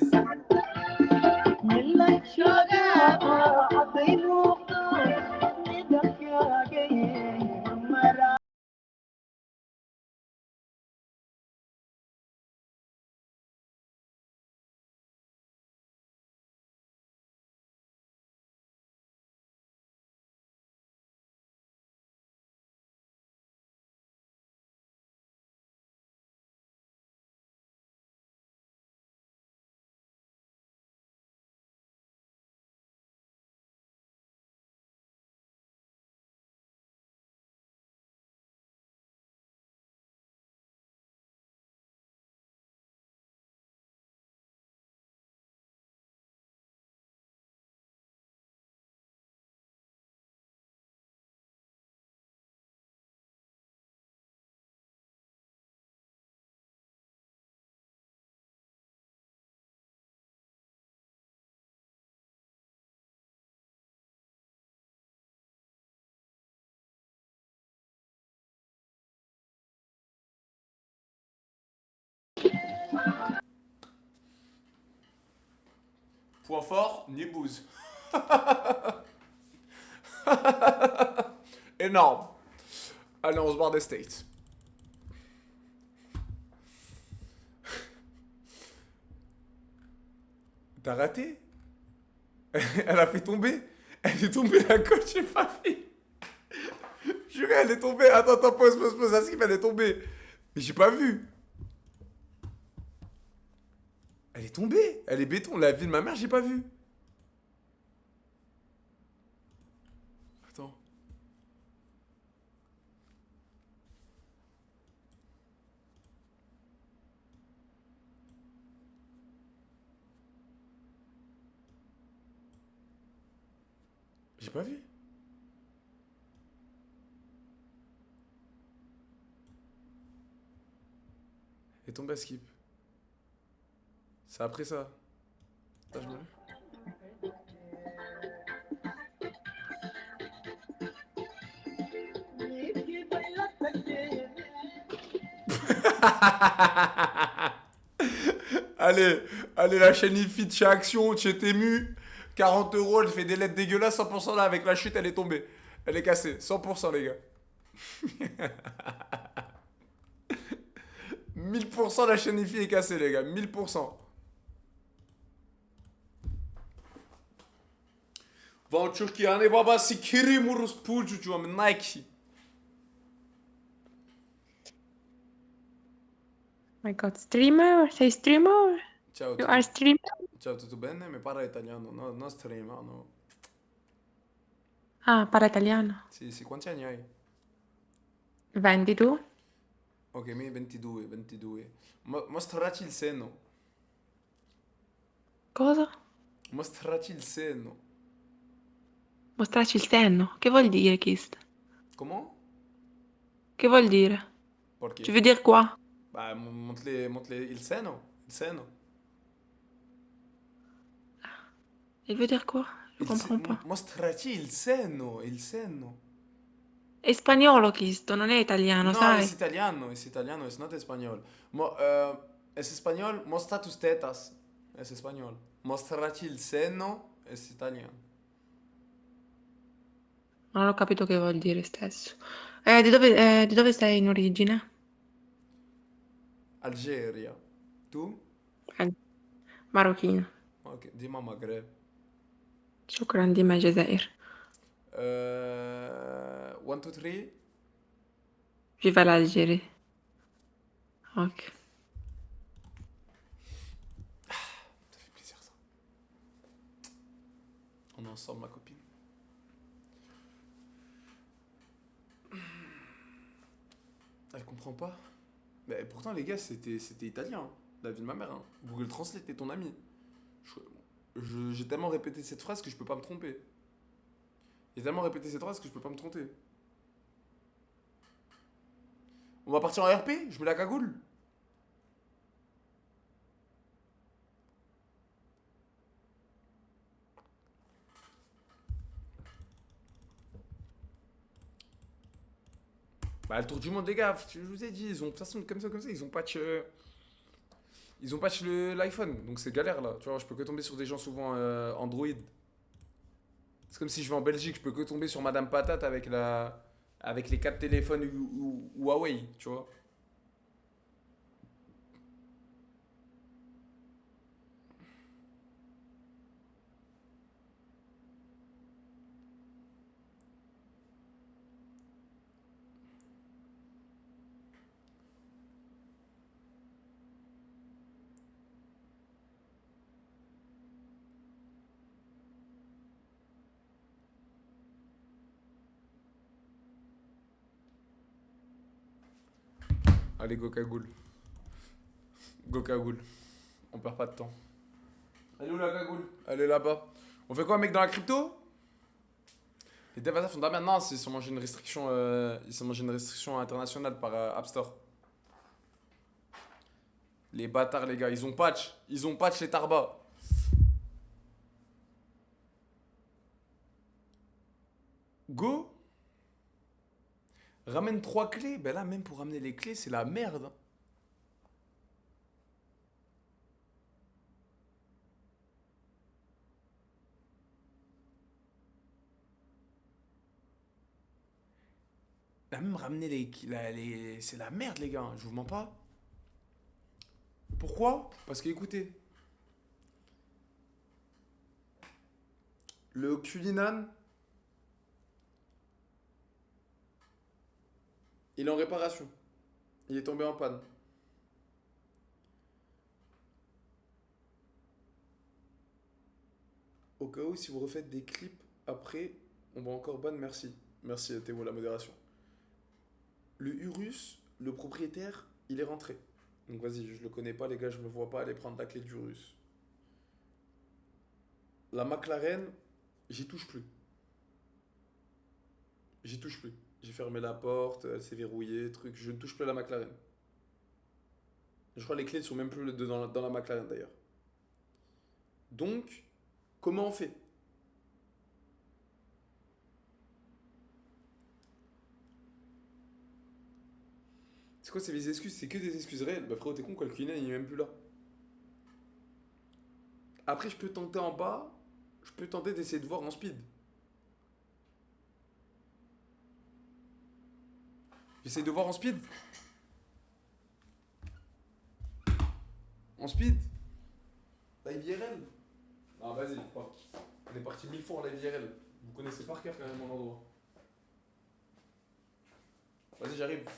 Point fort, Nibouze. Énorme. Allez, on se barre des States. T'as raté? Elle a fait tomber. Elle est tombée la coach, j'ai pas vu. Juré, elle est tombée. Attends, pause. Askim, elle est tombée. Mais j'ai pas vu. Elle est tombée. Elle est béton. La vie de ma mère, j'ai pas vu. Attends. J'ai pas vu. Elle est tombée à skip. C'est après ça. Attends, je me lève. Allez, la chaîne Ifit chez Action, chez Temu. 40 €, elle fait des lettres dégueulasses, 100% là, avec la chute, elle est tombée. Elle est cassée, 100% les gars. 1000% la chaîne IFI est cassée, les gars. 1000%. Va en Turquie, hani baba sikirim orospu çocuğum Nike. My God, streamer? Sei streamer? Ciao, You are streamer? ciao, tutto bene? Mi parla italiano, no, non streamer, no. Ah, parla italiano. Sì, sì, quanti anni hai? 22? Ok, mi 22, 22. Mostrati il seno. Cosa? Mostrati il seno. Mostrarci il senno. Che vuol dire, Kist? Comment? Che vuol dire? Perché? Tu veux dire quoi? Bah, montre il seno. Il seno. Il veut dire quoi? Je comprends pas. Mostrati il seno, il seno. È spagnolo, Kist, non è italiano, No, sai? es italiano, es not español. Es español, mostra tus tetas. Es español. Mostrati il seno, es italiano. Non ho capito che vuol dire stesso. Di dove sei in origine? Algeria. Tu? Marocchino. Ok, dis-moi Maghreb. شكرا ديما الجزائر. 1, 2, 3. Viva l'Algérie. Ok. Ça fait plaisir ça. On est ensemble, ma copine. Elle comprend pas. Mais pourtant, les gars, c'était italien. Hein. La vie de ma mère. Hein. Google Translate est ton ami. J'ai tellement répété cette phrase que je peux pas me tromper. J'ai tellement répété cette phrase que je peux pas me tromper. On va partir en RP? Je mets la cagoule? Bah, le tour du monde, les gars, je vous ai dit, ils ont, de toute façon, comme ça, ils ont patch. Ils ont patch l'iPhone, donc c'est galère là. Tu vois, je peux que tomber sur des gens souvent Android. C'est comme si je vais en Belgique, je peux que tomber sur Madame Patate avec les 4 téléphones Huawei, tu vois. Allez, go cagoule. Go cagoule. On perd pas de temps. Elle est où la cagoule? Elle est là-bas. On fait quoi, mec, dans la crypto? Les devs font de la merde. Non, ils sont mangé une restriction, ils sont mangé une restriction internationale par App Store. Les bâtards, les gars, ils ont patch les tarbas. Go. Ramène 3 clés. Ben là, même pour ramener les clés, c'est la merde. Hein. Là, même ramener c'est la merde, les gars. Je vous mens pas. Pourquoi? Parce que, écoutez. Le Culinan. Il est en réparation. Il est tombé en panne. Au cas où, si vous refaites des clips après, on va encore ban, merci. Merci Théo, la modération. Le Urus, le propriétaire, il est rentré. Donc vas-y, je le connais pas les gars, je me vois pas aller prendre la clé du Urus. La McLaren, j'y touche plus. J'y touche plus. J'ai fermé la porte, elle s'est verrouillée, truc. Je ne touche plus à la McLaren. Je crois que les clés ne sont même plus dans la McLaren d'ailleurs. Donc, comment on fait? C'est quoi ces excuses? C'est que des excuses réelles. Bah frérot, t'es con quoi, le Culinan il est même plus là. Après, je peux tenter en bas. Je peux tenter d'essayer de voir en speed. J'essaie de voir en speed. En speed? Live IRL? Ah, vas-y, pas. On est parti 1000 fois en live IRL. Vous connaissez par cœur quand même mon endroit. Vas-y, j'arrive.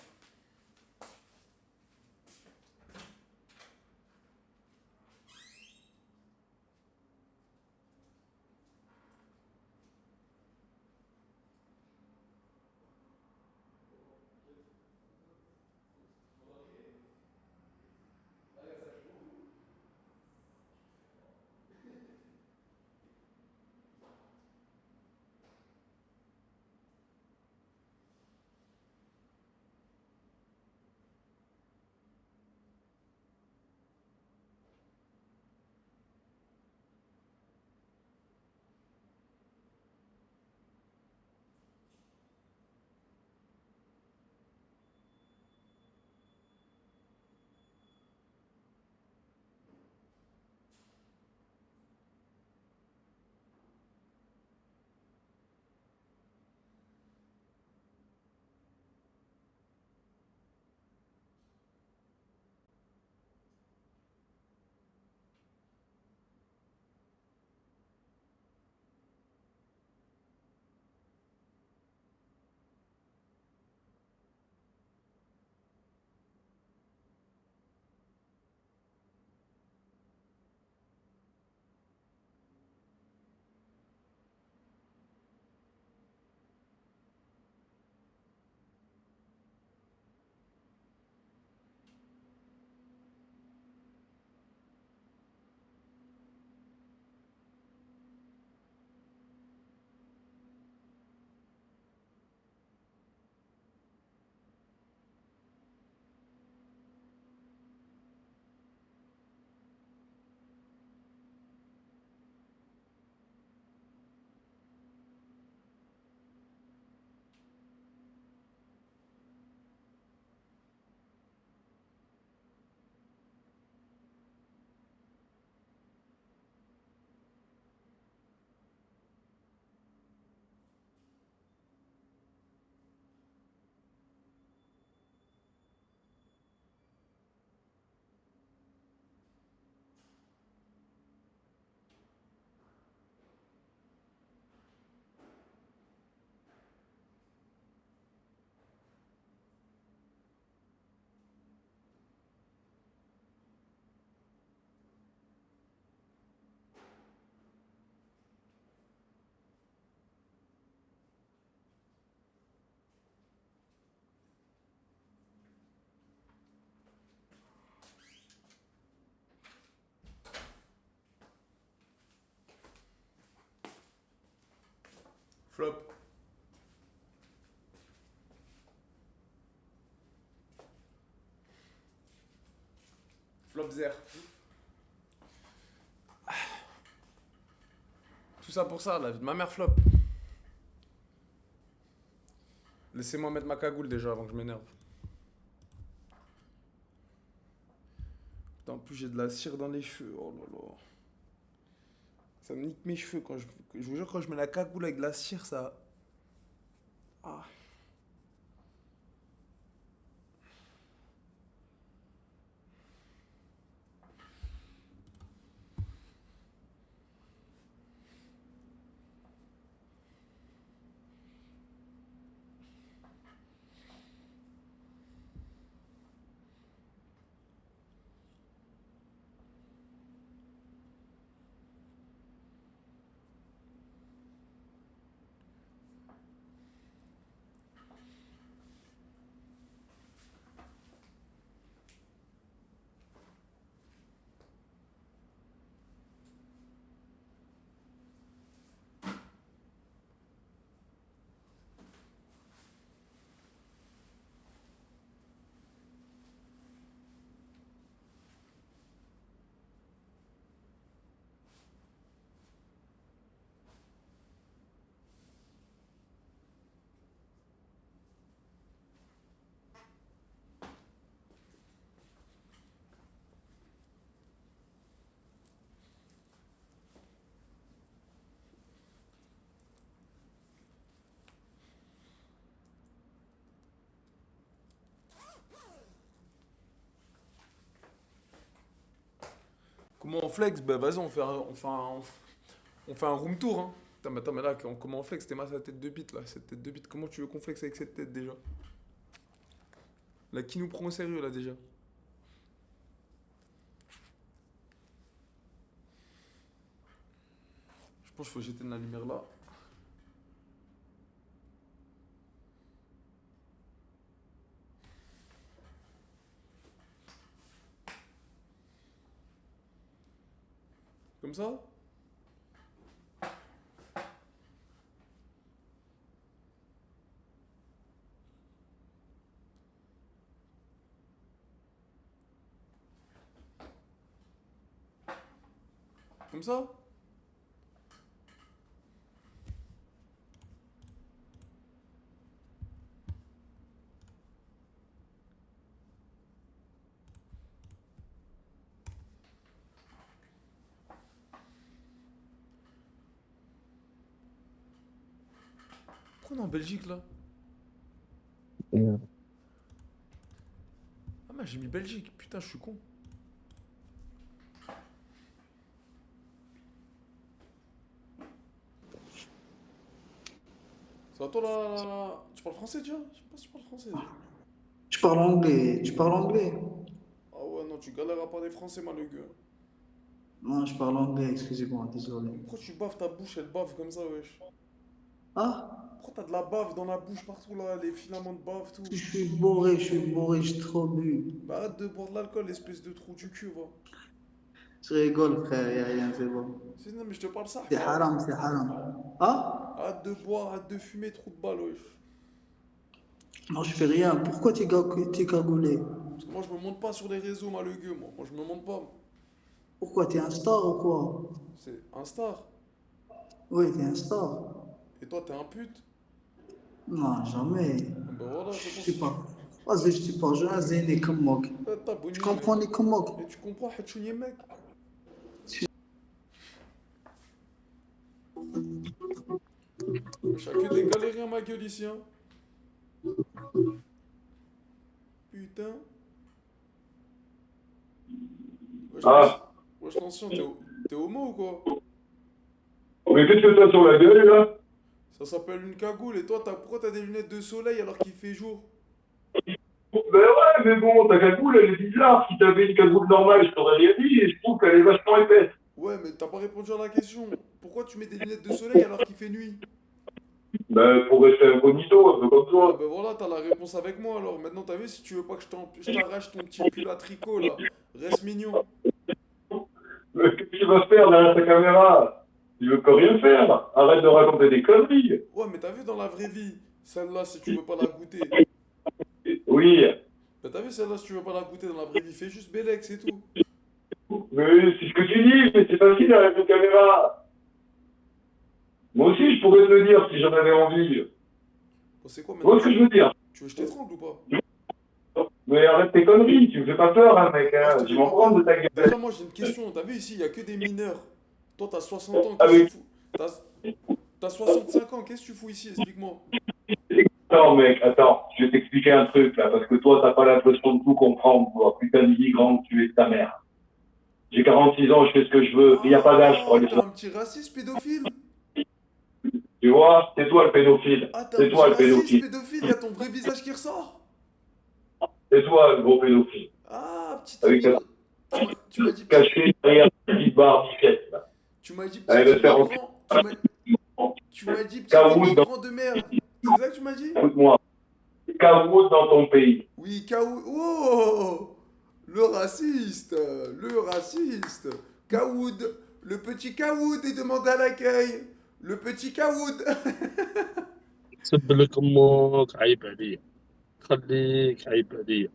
Flop. Flop zer. Tout ça pour ça, la vie de ma mère flop. Laissez-moi mettre ma cagoule déjà avant que je m'énerve. Putain, en plus j'ai de la cire dans les cheveux. Oh là là. Ça me nique mes cheveux quand je vous jure, quand je mets la cagoule avec de la cire, ça. Ah. Comment on flex? Bah vas-y, on fait un room tour, hein. Attends, mais là, comment on flex? C'était sa tête de bite, là. Cette tête de bite, comment tu veux qu'on flex avec cette tête, déjà? Là, qui nous prend au sérieux, là, déjà? Je pense qu'il faut jeter de la lumière là. Comme ça? Comme ça? Pourquoi on est en Belgique là? Ah mais j'ai mis Belgique, putain je suis con. Ça va toi là? Tu parles français déjà? Je sais pas si tu parles français. Je parle anglais. Tu parles anglais? Ah ouais non tu galères à parler français mal le gars. Non, je parle anglais, excusez-moi, désolé. Pourquoi tu baves ta bouche, elle bave comme ça wesh? Ah? Pourquoi t'as de la bave dans la bouche partout là, les filaments de bave tout? Je suis bourré, j'ai trop bu. Bah arrête de boire de l'alcool, espèce de trou du cul va. Je rigole, frère, y'a rien, c'est bon. Non mais je te parle ça. C'est haram, c'est haram. Ah? Arrête de boire, arrête de fumer, trou de balle wesh. Non, je fais rien. Pourquoi t'es cagoulé? Parce que moi je me monte pas sur les réseaux malheureux moi. Moi je me monte pas. Pourquoi? T'es un star ou quoi? C'est un star. Oui, t'es un star. Et toi t'es un pute? Non, jamais. Bah voilà, Je c'est pour suis pas. Vas-y, je suis pas jeune, zéné comme moi. Tu comprends les comme moi? Et tu comprends, Hatchounier mec? Chacun des galériens ma gueule ici hein. Putain. Wesh l'ancien, t'es homo ou quoi? Mais qu'est-ce que t'as sur la gueule là? Ça s'appelle une cagoule et toi pourquoi t'as des lunettes de soleil alors qu'il fait jour? Ben ouais, mais bon, ta cagoule elle est bizarre. Si t'avais une cagoule normale, je t'aurais rien dit et je trouve qu'elle est vachement épaisse. Ouais, mais t'as pas répondu à la question. Pourquoi tu mets des lunettes de soleil alors qu'il fait nuit? Ben pour rester incognito, un peu comme toi. Ben voilà, t'as la réponse avec moi alors. Maintenant t'as vu si tu veux pas que je t'arrache ton petit pull à tricot là. Reste mignon. Mais qu'est-ce que tu vas faire derrière ta caméra? Tu veux pas rien faire. Arrête de raconter des conneries. Ouais, mais t'as vu dans la vraie vie, celle-là si tu veux pas la goûter. Oui. Ben t'as vu celle-là si tu veux pas la goûter dans la vraie vie, fais juste Bélec, c'est tout. Mais c'est ce que tu dis, mais c'est facile derrière une caméra. Moi aussi je pourrais te le dire si j'en avais envie. Bon, c'est quoi Tu vois ce que je veux dire? Tu veux que je t'étrangle ou pas? Mais arrête tes conneries, tu me fais pas peur hein mec, hein. Je m'en prends de ta gueule. Déjà moi j'ai une question, t'as vu ici, il y a que des mineurs. Toi t'as 60 ans, Ah qu'est-ce que tu fous? T'as 65 ans, qu'est-ce que tu fous ici? Explique-moi. Attends mec, attends, je vais t'expliquer un truc là, parce que toi t'as pas l'impression de tout comprendre, toi, putain d'immigrant que tu es de ta mère. J'ai 46 ans, je fais ce que je veux, il n'y a pas d'âge pour aller T'es sur... un petit raciste pédophile? Tu vois, c'est toi le pédophile. Ah, t'es C'est un toi le petit raciste pédophile. pédophile, y a ton vrai visage qui ressort? C'est toi le gros pédophile. Ah, petit Avec ta... tu m'as dit caché derrière ta petite barre bichette là. Tu m'as dit Allez, petit va te faire immigrant. Tu m'as dit petit Caroute immigrant de merde. C'est ça que tu m'as dit? Écoute-moi. Caroute dans ton pays. Oui, Kaoud. Oh! Le raciste! Le raciste! Kaoud! Le petit Kaoud est demandé à l'accueil! Le petit Kaoud! سب لك امك عيب عليا خليك عيب عليا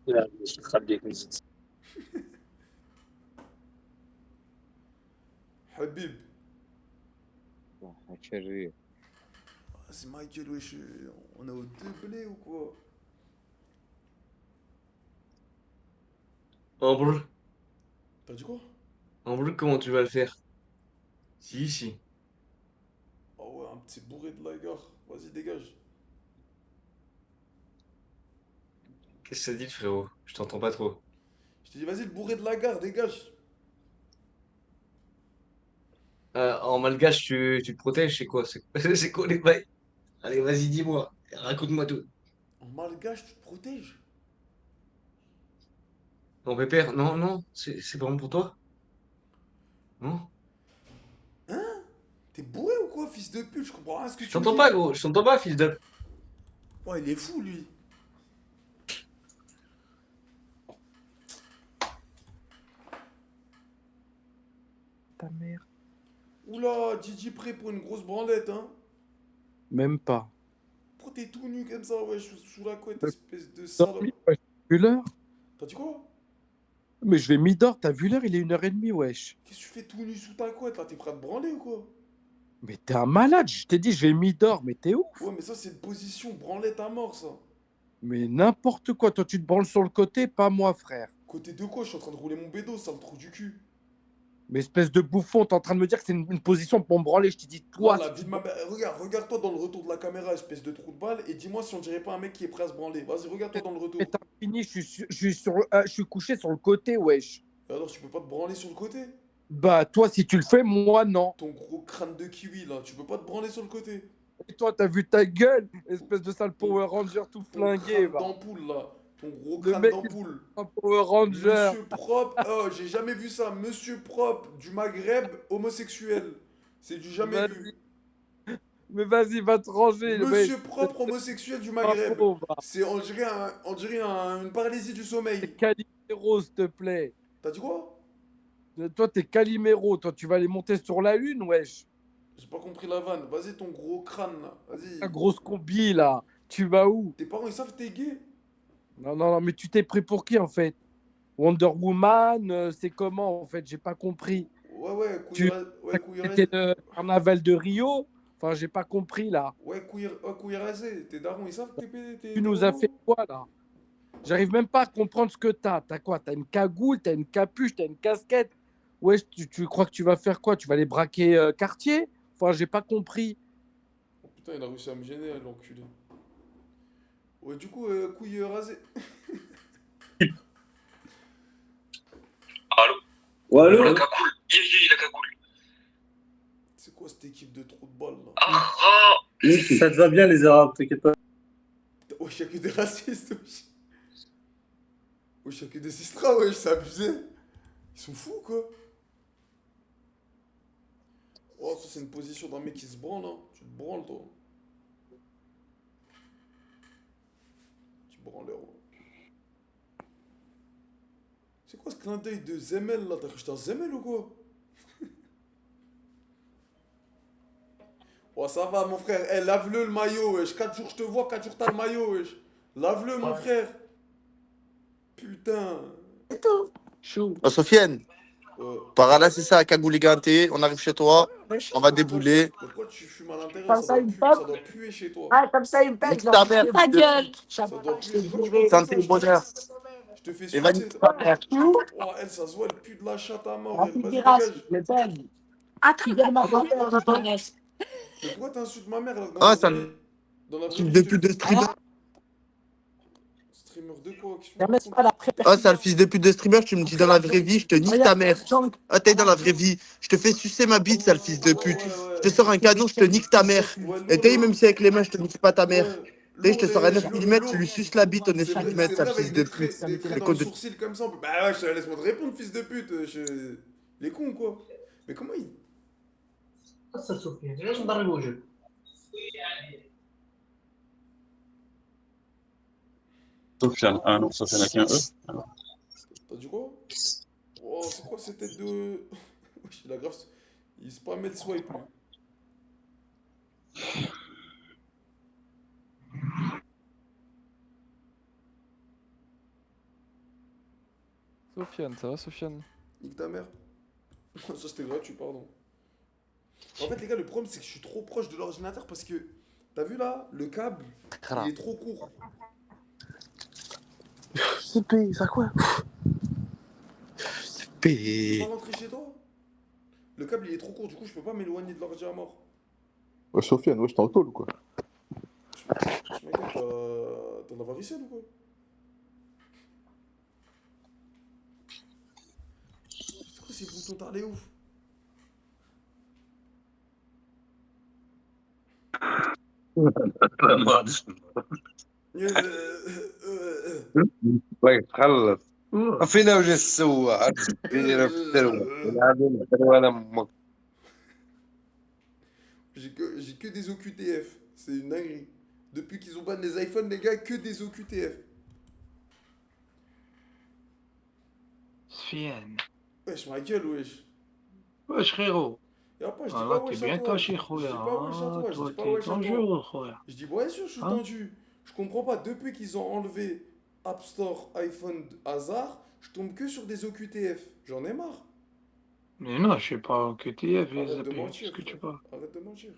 لا مش خليك نزيد Habib. شرير. C'est Michael, wesh. On est au doublé ou quoi? Ambre, T'as dit quoi? Ambre, comment tu vas le faire? Si, si. Oh ouais, un petit bourré de la gare. Vas-y, dégage. Qu'est-ce que ça dit, frérot? Je t'entends pas trop. Je t'ai dit, vas-y, le bourré de la gare, dégage. En malgache, tu te protèges, c'est quoi? C'est quoi les bails? Allez, vas-y, dis-moi. Raconte-moi tout. En malgache, tu te protèges? Non, pépère, non, non, c'est pas bon pour toi? Non? Hein? T'es bourré ou quoi, fils de pute? Je comprends rien à ce que Je tu me t'entends dis. pas, gros, je t'entends pas, fils de. Oh, il est fou, lui. Ta mère. Oula, Gigi prêt pour une grosse branlette, hein? Même pas. Pourquoi t'es tout nu comme ça, ouais, sous la couette, Mais espèce de salope? dormi, wesh. T'as vu l'heure? T'as dit quoi? Mais je vais mi-dort, t'as vu l'heure? Il est 1h30, wesh. Qu'est-ce que tu fais tout nu sous ta couette, là? T'es prêt à te branler ou quoi? Mais t'es un malade, je t'ai dit, je vais mi-dort, mais t'es ouf. Ouais, mais ça, c'est une position branlette à mort, ça. Mais n'importe quoi, toi tu te branles sur le côté, pas moi, frère. Côté de quoi? Je suis en train de rouler mon bédo, sale trou du cul. Mais espèce de bouffon, t'es en train de me dire que c'est une position pour me branler, je t'ai dit, toi, La si vie tu de ma mère. Regarde-toi dans le retour de la caméra, espèce de trou de balle, et dis-moi si on dirait pas un mec qui est prêt à se branler. Vas-y, regarde-toi dans le retour. mais t'as fini, je suis couché sur le côté, wesh. Et alors, tu peux pas te branler sur le côté? Bah, toi, si tu le fais, moi, non. Ton gros crâne de kiwi, là, tu peux pas te branler sur le côté? Et toi, t'as vu ta gueule, espèce de sale Power Ranger tout Ton flingué, crâne va. d'ampoule, là. Ton gros Le crâne mec, d'ampoule. un Power Ranger. Monsieur propre, oh, j'ai jamais vu ça. Monsieur propre du Maghreb homosexuel. C'est du jamais vu. Mais vas-y, va te ranger, le mec. Monsieur propre homosexuel du Maghreb. C'est, on dirait, une paralysie du sommeil. Calimero, s'il te plaît. T'as dit quoi? Toi, t'es Calimero. Toi, tu vas aller monter sur la lune, wesh. J'ai pas compris la vanne. Vas-y, ton gros crâne, là. Vas-y. Ta grosse combi, là. Tu vas où? Tes parents, ils savent que t'es gay? Non, mais tu t'es pris pour qui, en fait? Wonder Woman, c'est comment, en fait? J'ai pas compris. Ouais, couille C'était le carnaval de Rio? Enfin, j'ai pas compris, là. Ouais, couille rasée. Tes darons, ils savent que t'es Tu nous as fait quoi, là? J'arrive même pas à comprendre ce que t'as. T'as quoi? T'as une cagoule, t'as une capuche, t'as une casquette. Ouais, tu crois que tu vas faire quoi? Tu vas aller braquer Cartier? Enfin, j'ai pas compris. Oh putain, il a réussi à me gêner, l'enculé. Ouais, du coup, couille rasée. Allô? Ouais, allô? La cagoule. La cagoule. C'est quoi cette équipe de trous de balle, là? Ça te va bien, les Arabes, t'inquiète pas. Wesh, y'a que des racistes, wesh. Wesh, y'a que des sistras, wesh, c'est abusé. Ils sont fous, quoi. Oh, ça, c'est une position d'un mec qui se branle, hein. Tu te branles, toi. Tu branleur, ouais. C'est quoi ce clin d'œil de Zemel, là? T'as cru que j'étais un Zemel ou quoi? Oh, ça va, mon frère. Eh, lave-le, le maillot, wesh. 4 jours, je te vois, 4 jours, t'as le maillot, wesh. Lave-le, mon frère. Putain. Oh, Sofiane, par là, c'est ça, Cagouliganté, on arrive chez toi, on va débouler. Pourquoi tu fumes à l'intérieur? Ça doit puer chez toi. Ah, comme ça, il me pète. Nique ta mère, Ta gueule. Ça doit puer. Pourquoi tu parles santé comme et ça? bonheur. Je te fais Et va sucer. niquer ta mère. Oh, elle, ça se voit, elle pue de la chatte à mort. Elle. Vas-y, dégage. Tu donnes ma grand-mère dans ton nez. Mais pourquoi t'insultes ma mère, là? Ah, ça Dans la vraie fils vie, de je te- pute de streamer. Streamer de quoi? Ah, sale fils de pute de streamer, tu me dis dans la vraie vie, je te nique ta mère. Ah, t'es dans la vraie vie, je te fais sucer ma bite, sale fils de pute. Je te sors un canon, je te nique ta mère. Et t'es même si avec les mains, je te nique pas ta mère. T'es, je te sors un 9 mm, tu lui suces la bite au 9 mm, C'est sale vrai, fils avec de des traits, pute. des traits Les dans côtes le de... sourcil comme ça. Bah ouais, laisse-moi te répondre, fils de pute. Les cons, quoi. Mais comment il... Sofiane. Ah non, Sofiane avec un E. Alors. T'as dit quoi? Oh, c'est quoi cette tête de... Wesh, il a grave... Il spammait le swipe, lui. Sofiane, ça va, Sofiane? Nique ta mère. Ça, c'était gratuit, pardon. En fait, les gars, le problème, c'est que je suis trop proche de l'ordinateur parce que... T'as vu, là? Le câble, il est trop court. C'est payé, ça quoi? C'est Tu peux payé. pas rentrer chez toi? Le câble, il est trop court, du coup, je peux pas m'éloigner de l'ordi à mort. Ouais, Sofiane, ouais, je t'en tôle ou quoi? Mec, t'en as varicelle ou quoi? bouton tarlé ouf. طيب خلص فينا وش نسوي عاد فينا في الثروة العادة الثروة أنا أمك J'ai que des OQTF. C'est une dinguerie. Depuis qu'ils ont banni les iPhones, les gars, que des OQTF. Sfiane. Wesh, ma gueule, wesh. Wesh frérot. Et après, je dis Voilà, pas t'es wesh bien à toi. caché, Je dis Khoya. pas wesh à toi. Je Toi, dis pas t'es wesh à toi. dangereux, Khoya. Je dis, ouais, sûr, je suis Hein? tendu. Je comprends pas. Depuis qu'ils ont enlevé App Store, iPhone hasard, je tombe que sur des OQTF. J'en ai marre. Mais non, je sais pas que t'es Arrête de zappé. mentir. Qu'est-ce que tu frère. parles? Arrête de mentir.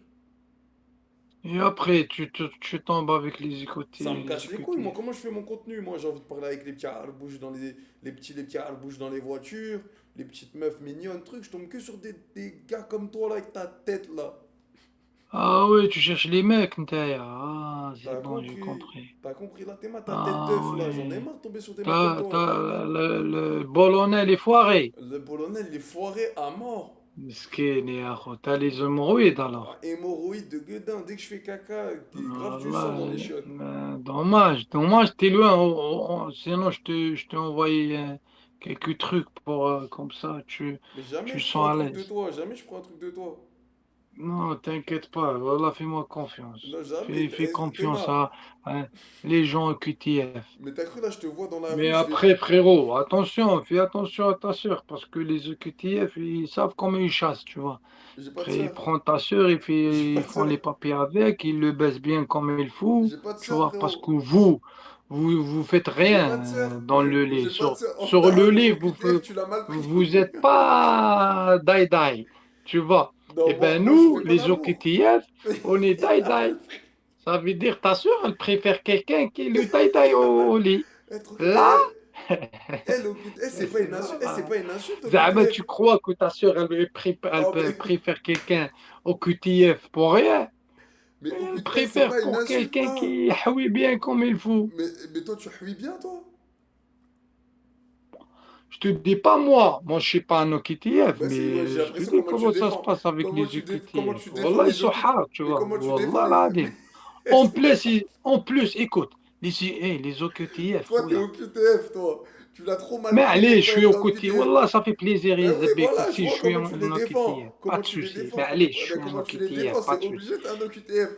Et après, tu tombes avec les Ça me écoutés. casse les couilles. Moi, comment je fais mon contenu? Moi, j'ai envie de parler avec les petits harbouches dans les petits harbouches dans les voitures, les petites meufs mignonnes, trucs. Je tombe que sur des gars comme toi, là, avec ta tête, là. Ah ouais, tu cherches les mecs, Ntaya. Ah, T'as c'est bon, j'ai compris. compris. T'as compris, là, t'es ma ta tête Ah d'œuf, là. J'en ai oui. marre de tomber sur des mecs comme toi. Le Bologna, les foirés. Le Polonais, il est foiré à mort. Miskin, et akho, t'as les hémorroïdes alors. Hémorroïdes de gueudin. Dès que je fais caca, grave du sang Voilà. dans les chiottes. Dommage, t'es loin. Sinon, je t'ai envoyé quelques trucs pour comme ça, Mais jamais tu je sens prends un à truc de l'aise. toi. Jamais je prends un truc de toi. Non, t'inquiète pas, voilà, fais-moi confiance. Non, jamais. Fais confiance Théma. à les gens au QTF. Mais t'as cru, là, je te vois dans la Mais rue, je vais. après, frérot, fais attention à ta sœur, parce que les EQTF, ils savent comment ils chassent, tu vois. J'ai pas de Après, ils sœur. prennent ta sœur, J'ai pas ils de font sœur. les papiers avec, ils le baissent bien comme il faut, J'ai pas de tu sœur, vois, parce frérot. que vous faites J'ai pas rien de sœur. dans le lit. J'ai pas de sœur. Sur le lit, OQTF, tu l'as mal pris. vous êtes pas die-die, tu vois. Non, Eh ben, moi, je nous, fais pas les d'amour. OQTF, on est die-die. Ça veut dire ta sœur, elle préfère quelqu'un qui lui die-die au lit. Là, C'est pas une insulte. C'est pas une insulte, Zama, tu OQTF. crois que ta sœur, elle Oh, mais préfère quelqu'un au QTF pour rien? Elle OQTF, c'est préfère pas une pour insulte, quelqu'un hein. qui oui bien comme il faut. Mais toi, tu huiles bien, toi? Je te dis pas moi je suis pas un OQTF, Bah si, ouais, mais j'ai je te l'impression dis comment comment tu ça se défends. passe avec Comment les tu défends OQTF. les Wallah, ils sont OQTF. hard, tu Mais vois. comment tu Wallah, défends l'adil. En plus, écoute, les OQTF, Toi, t'es Khoya. OQTF, toi. Tu l'as trop mal Mais pris allez, pour je pas suis être au un côté. OQTF. Wallah, ça fait plaisir, Ben les oui, Zebek, voilà, je si je vois suis comment tu les un défends. OQTF. Pas Comment de tu les souci. défends. Mais allez, je suis Ben, un comment tu les OQTF, défends, pas c'est de souci. obligé, t'es un OQTF.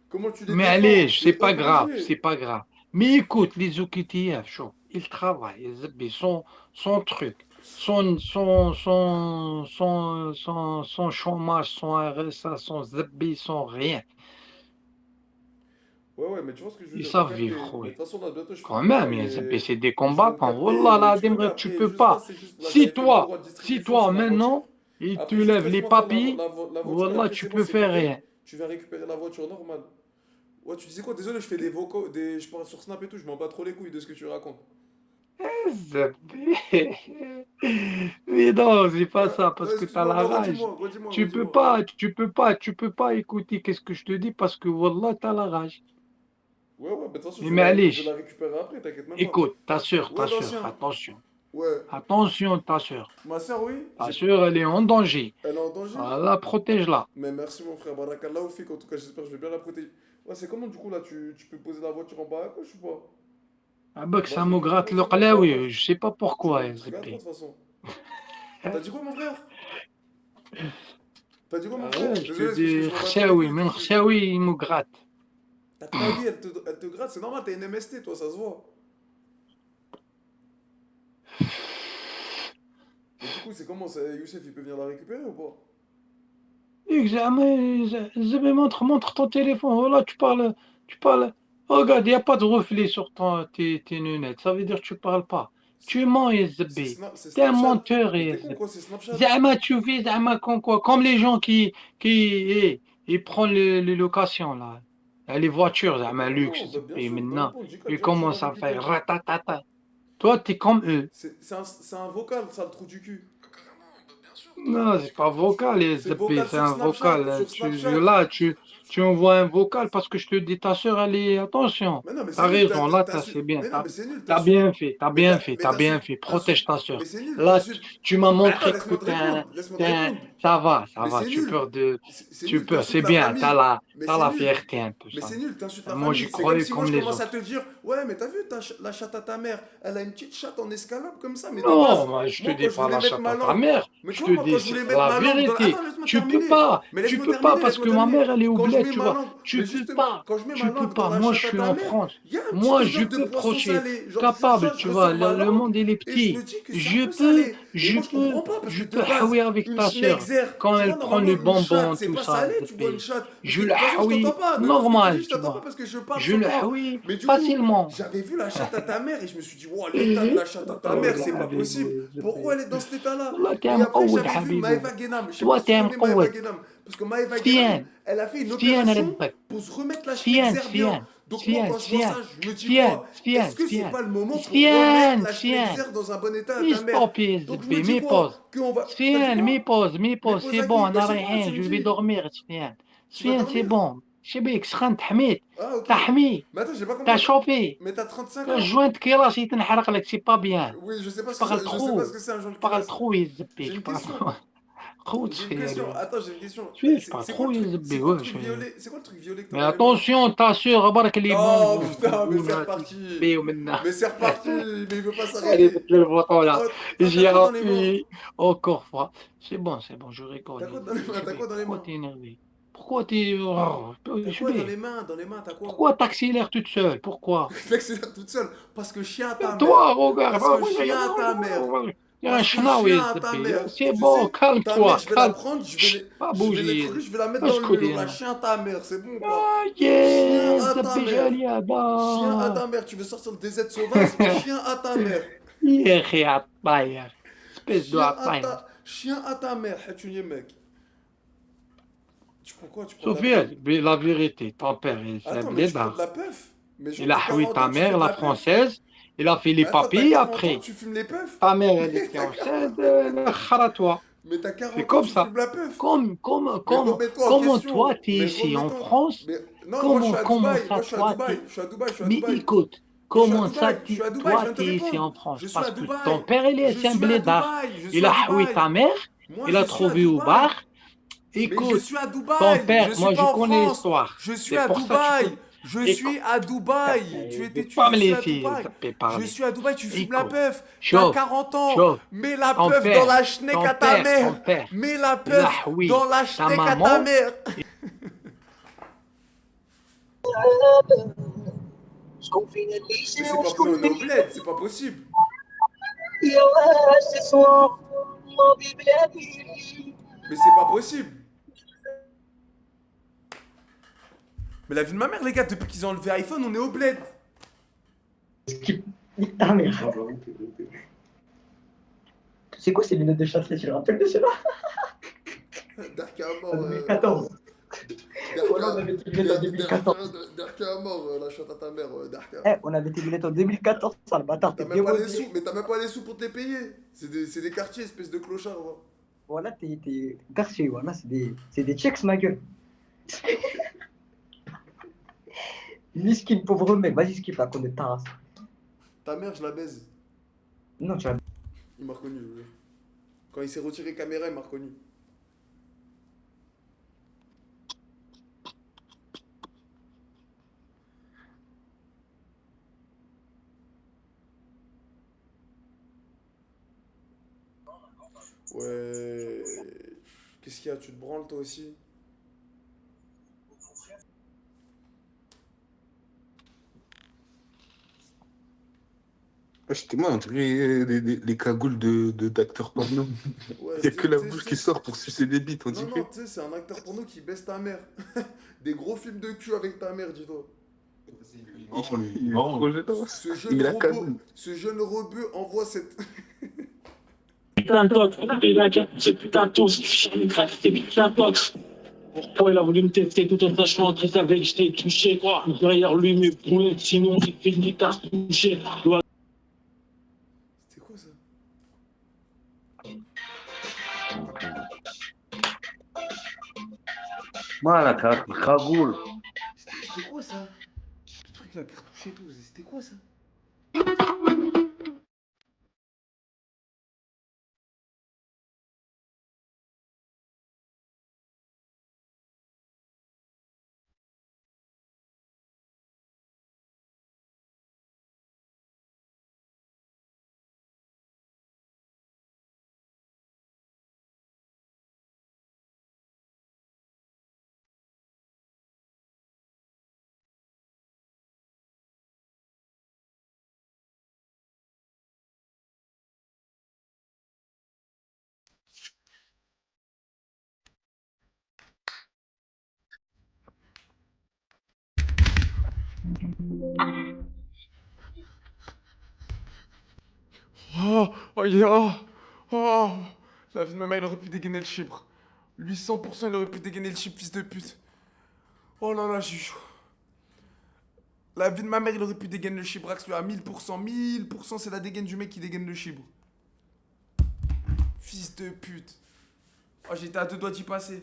Comment tu les Mais défends? allez, C'est c'est pas grave, obligé. c'est pas grave. Mais écoute, les OQTF, chaud, ils travaillent, son truc, son chômage, son RSA, son ZB, son rien. Ouais, mais tu vois ce que je veux Ils dire, t'as savent capté. vivre, Mais de oui. toute façon, là, bientôt, je Quand finis, là, même, les ZB, c'est des je viens de combattants. capter. Wallah, Mais là, tu peux Demre, tu capter. peux Juste là, pas. c'est juste, là, j'avais fait le droit de Si distribution toi, sur la voiture. maintenant, ils te Après, juste lèvent les laisse-moi faire papilles, la voiture. Wallah, Après, tu c'est peux bon, c'est faire carré. rien. Tu vas récupérer la voiture normale. Ouais, tu disais quoi? Désolé, je fais des vocaux, je parle sur Snap et tout, je m'en bats trop les couilles de ce que tu racontes. ZB. Mais non, c'est pas ça, parce que t'as Excuse-moi, la non, rage. redis-moi. Tu peux pas écouter qu'est-ce que je te dis parce que Wallah, t'as la rage. Ouais, mais de toute façon, Mais allez, je vais la récupérer après, t'inquiète même pas. écoute, ta sœur, Ouais, l'ancien. attention. Ouais. Attention, ta sœur. Ma soeur, oui. Ta sœur, elle est en danger. Elle est en danger? Allah, protège-la. Mais merci, mon frère. Barakallah ou fik, en tout cas, j'espère que je vais bien la protéger. Ouais, c'est comment, du coup, là, tu peux poser la voiture en bas à gauche ou pas? Ah bah que Bah, ça je me vais gratte te le poser la qlawi, voiture. je sais pas pourquoi, Tu regardes de ZB. toute façon. T'as dit quoi, mon frère? T'as dit quoi, mon Ah frère? ouais, je Désolé, te c'est parce que dis, je m'en bats trop les Khchaoui, couilles. même Khchaoui, il me gratte. Ta Khchaoui, elle te gratte, c'est normal, t'es une MST, toi, ça se voit. Et du coup, c'est comment? Youssef, il peut venir la récupérer ou pas? ZB, montre ton téléphone. Voilà, tu parles. Regarde, il n'y a pas de reflet sur tes lunettes. Ça veut dire que tu parles pas. Tu mens, ZB. C'est T'es un Snapchat. menteur, Mais t'es con, ZB. quoi, c'est Snapchat. Zama, tu vis, Zama, quoi. Comme les gens qui ils prennent les locations, là. Les voitures, Zama, luxe, Non, bah, bien ZB. sûr, Maintenant, répondre, dis quoi, ils dis-moi, j'ai commencent pas à compris faire ton truc. ratatata. Toi, t'es comme eux. C'est un vocal, ça, le trou du cul. Non, c'est pas vocal, les C'est ZB, vocal c'est sur un Snapchat, vocal. sur Snapchat. Là, tu Tu envoies un vocal parce que je te dis, ta soeur, elle est. Attention, Mais non, mais t'as c'est nul, raison, là, c'est bien. mais non, mais c'est nul, T'as bien fait, t'as mais bien fait, mais t'as bien fait. t'as su- Protège ta soeur. mais c'est nul, Là, tu m'as Mais attends, montré que laisse-moi te répondre, laisse-moi te répondre. ça Mais va, c'est tu nul, peux de. c'est Tu nul, peux, t'insultes c'est la bien, famille. Mais t'as c'est la nul. fierté un peu, Mais ça. c'est nul, t'insultes la Moi, famille. j'y C'est comme croyais si moi comme je les commence à autres. te dire, ouais, mais t'as vu la chatte à ta mère, elle a une petite chatte en escalope comme ça, mais de Non, base, moi, je te moi dis quand je pas voulais la mettre chatte ma à ta langue, mère. mais Je tu te vois, moi dis, quand je voulais c'est mettre la ma langue dans vérité. Attends, laisse-moi Tu peux terminer. pas, Mais tu laisse-moi peux pas terminer, parce laisse-moi que ma terminer. mère, elle est au Quand je bled, mets tu ma vois. langue, Tu mais peux justement, pas, quand je mets ma tu peux langue dans pas. la Moi, je chatte à suis ta en mère, France. il y a un petit Moi, je odeur de peux poisson procher. salé. Genre, Capable, je tu vois, ressors ma le langue monde, il est et je me petit. dis que c'est un peu salé. Et moi, parce Je que de peux base, haouir avec une ta sœur. schneckzer, Quand tu vois, elle prend normalement, les une chatte, bonbons, c'est tout pas ça, salé, tu vois, une chatte. Parce je que de le toute façon, je t'entends haouis pas. De toute façon, ce que tu dis, normal, je tu t'entends pas vois. parce que je parle Je sans le toi. haouis Mais du coup, facilement. j'avais vu la chatte à ta mère et je me suis dit, wow, l'état de la chatte à ta Oh mère, là c'est pas حبيبي possible. Pourquoi elle est dans cet état-là? والله انت Et après, مقود j'avais vu حبيبي Maëva Guénam. Je sais pas toi si tu t'es connais Maëva مقود Guénam. Parce que Maëva Guénam, سفيان elle a fait une سفيان opération ربك pour se remettre la سفيان schneckzer bien. سفيان Donc moi, سفيان quand je vois ça, سفيان je me dis سفيان quoi? سفيان Est-ce que c'est سفيان pas le moment pour remettre سفيان la سفيان schneckzer dans un bon état à ta مش mère? بوبي Donc je me زبي dis مي quoi? بوز Qu'on va... T'as dit سفيان مي quoi? بوز مي Mais بوز pose سي à qui? بون Bah انا je sais pas, tu رايحين me جو في dis. دورمير سفيان Tu vas سفيان سي dormir? بون شبيك سخنت حميت Ah, ok. تحمي Mais attends, j'ai pas t'as compris. chauffé Mais t'as 35 ans. الجوينت كي راسي تنحرق لك سي با بيان Oui, je sais pas tu ce que parles je sais pas ce trop que c'est un joint de tu parles culasse. trop يزبي J'ai tu une parles question. trop خوت J'ai une فيا question. لي Attends, j'ai une question. tu parles C'est quoi trop le truc? يزبي C'est quoi le واش truc violet? C'est quoi le truc violet que Mais t'as dans les mains? attention, ta sœur, برك اللي Oh بون putain, mais c'est بون reparti. تزبي ومنا Mais c'est reparti, mais il veut pas Allez, s'arrêter. mettre le bouton là. Oh, J'y t'as quoi dans les mains? appuie encore fois. C'est bon, je rigole. T'as quoi dans les mains? T'as quoi dans les Pourquoi mains? t'es énervé? Pourquoi t'es. Oh, T'as je quoi dans vais. les mains? Dans les mains, t'as quoi? Pourquoi t'accélères toute seule? Pourquoi? L'accélère toute seule. Parce que chien à ta mère. Toi, regarde. Parce que chien à ta mère. Il y a un Parce que schnaoui, chien à ta mère. c'est Tu bon, sais, ta calme-toi. mère, je vais la prendre, Pas je vais bouger. je vais la mettre Pas dans le mur. scoder, La non. chien à ta mère, c'est bon ou pas? Ah, Chien yes, à ta زبي mère. جالي Chien à هذا. ta mère. Tu veux sortir le DZ sauvage? Chien à ta mère. يا أخي عطاير. Espèce de عطاير. Chien à ta mère. Hatchounier mec. Tu prends quoi? Tu prends Sofiane, mais la vérité, ton père, c'est un Attends, mais tu prends de blédard. la puff? Mais Il a haoui ta tu fais mère, de la la puff? française, il a fait les Mais attends, papiers t'as 40 ans, après. tu fumes les puffs? Ta mère, elle était enceinte, à toi. Mais t'as 40 C'est ans, comme tu ça. fumes la puff? Comment remets-toi en question. toi, t'es Mais ici en remets-toi. France? Mais non, moi je suis à Comment Dubaï. ça, Moi je suis à toi, Dubaï. Je suis à Dubaï. Je suis à Mais Dubaï. écoute, Je suis à comment Dubaï. ça, Je suis à Dubaï. Je toi, viens de te t'es ici répondre. en France? Je suis Parce à que Dubaï. ton père, il est Je c'est un suis à blédard. Dubaï. Je suis Il à a haoui Dubaï. ta mère, Moi il a je suis à trouvé au Dubaï. bar. Mais je Écoute, suis à ton Dubaï. père, Je suis moi pas je en connais France. l'histoire. Je suis C'est à pour ça que Dubaï. tu peux. Je Écoute, suis à Dubaï. Tu es ne têtu, pas je me suis à laisser Dubaï. zapper Je parler. suis à Dubaï, tu fumes la Écoute, puff. T'as chauffe, 40 ans. chauffe. Mets la Ton puff père, dans la schneck ton à ta père, mère. ton père. Mets la Il a puff haoui dans la ta schneck à ta maman. mère. Mais c'est pas possible, on est au bled, c'est pas possible. Mais c'est pas possible. Mais la vie de ma mère, les gars, depuis qu'ils ont enlevé iPhone, on est au bled. Ah merde. C'est quoi ces lunettes de Châtelet? Tu te rappelles de cela? Dark à mort. 2014. Voilà, on avait tes lunettes en 2014. Dark à mort, la chatte à ta mère, Dark à. Eh, on avait tes lunettes en 2014, ça le bâtard. T'as même pas les sous, mais t'as même pas les sous pour te les payer. C'est des quartiers, espèce de clochard. Voilà, t'es quartier, voilà, c'est des checks, ma gueule. Miskin, pauvre mec, vas-y, skip là, qu'on est ta race. Ta mère, je la baise. Non, tu as. Il m'a reconnu, je veux dire. Quand il s'est retiré caméra, il m'a reconnu. Ouais. Qu'est-ce qu'il y a? Tu te branles toi aussi? C'était moi, on dirait les cagoules d'acteurs porno. Ouais, Il n'y a que la tu sais, bouche qui sort pour sucer des bites, on Non, dirait. non, tu sais, c'est un acteur porno qui baisse ta mère. Des gros films de cul avec ta mère, dis-toi. Il est trop gênant. Ce jeune rebeu envoie cette. Putain de tox, ce putain de tox, c'est putain de tox. Pourquoi il a voulu me tester tout en sachant qu'il savait que j'étais touché, quoi. Derrière lui, mes brouettes, sinon il finit par se toucher. C'était quoi ça? Malak, cagoule. C'était quoi ça? Ce truc là, cartouche et tout, c'était quoi ça? Oh, oh, oh. La vie de ma mère, il aurait pu dégainer le chibre. Lui, 100%, il aurait pu dégainer le chibre, fils de pute. Oh là là, j'ai chaud. La vie de ma mère, il aurait pu dégainer le chibrax, lui, à 1000%. 1000%, c'est la dégaine du mec qui dégaine le chibre. Fils de pute. Oh, j'étais à deux doigts d'y passer.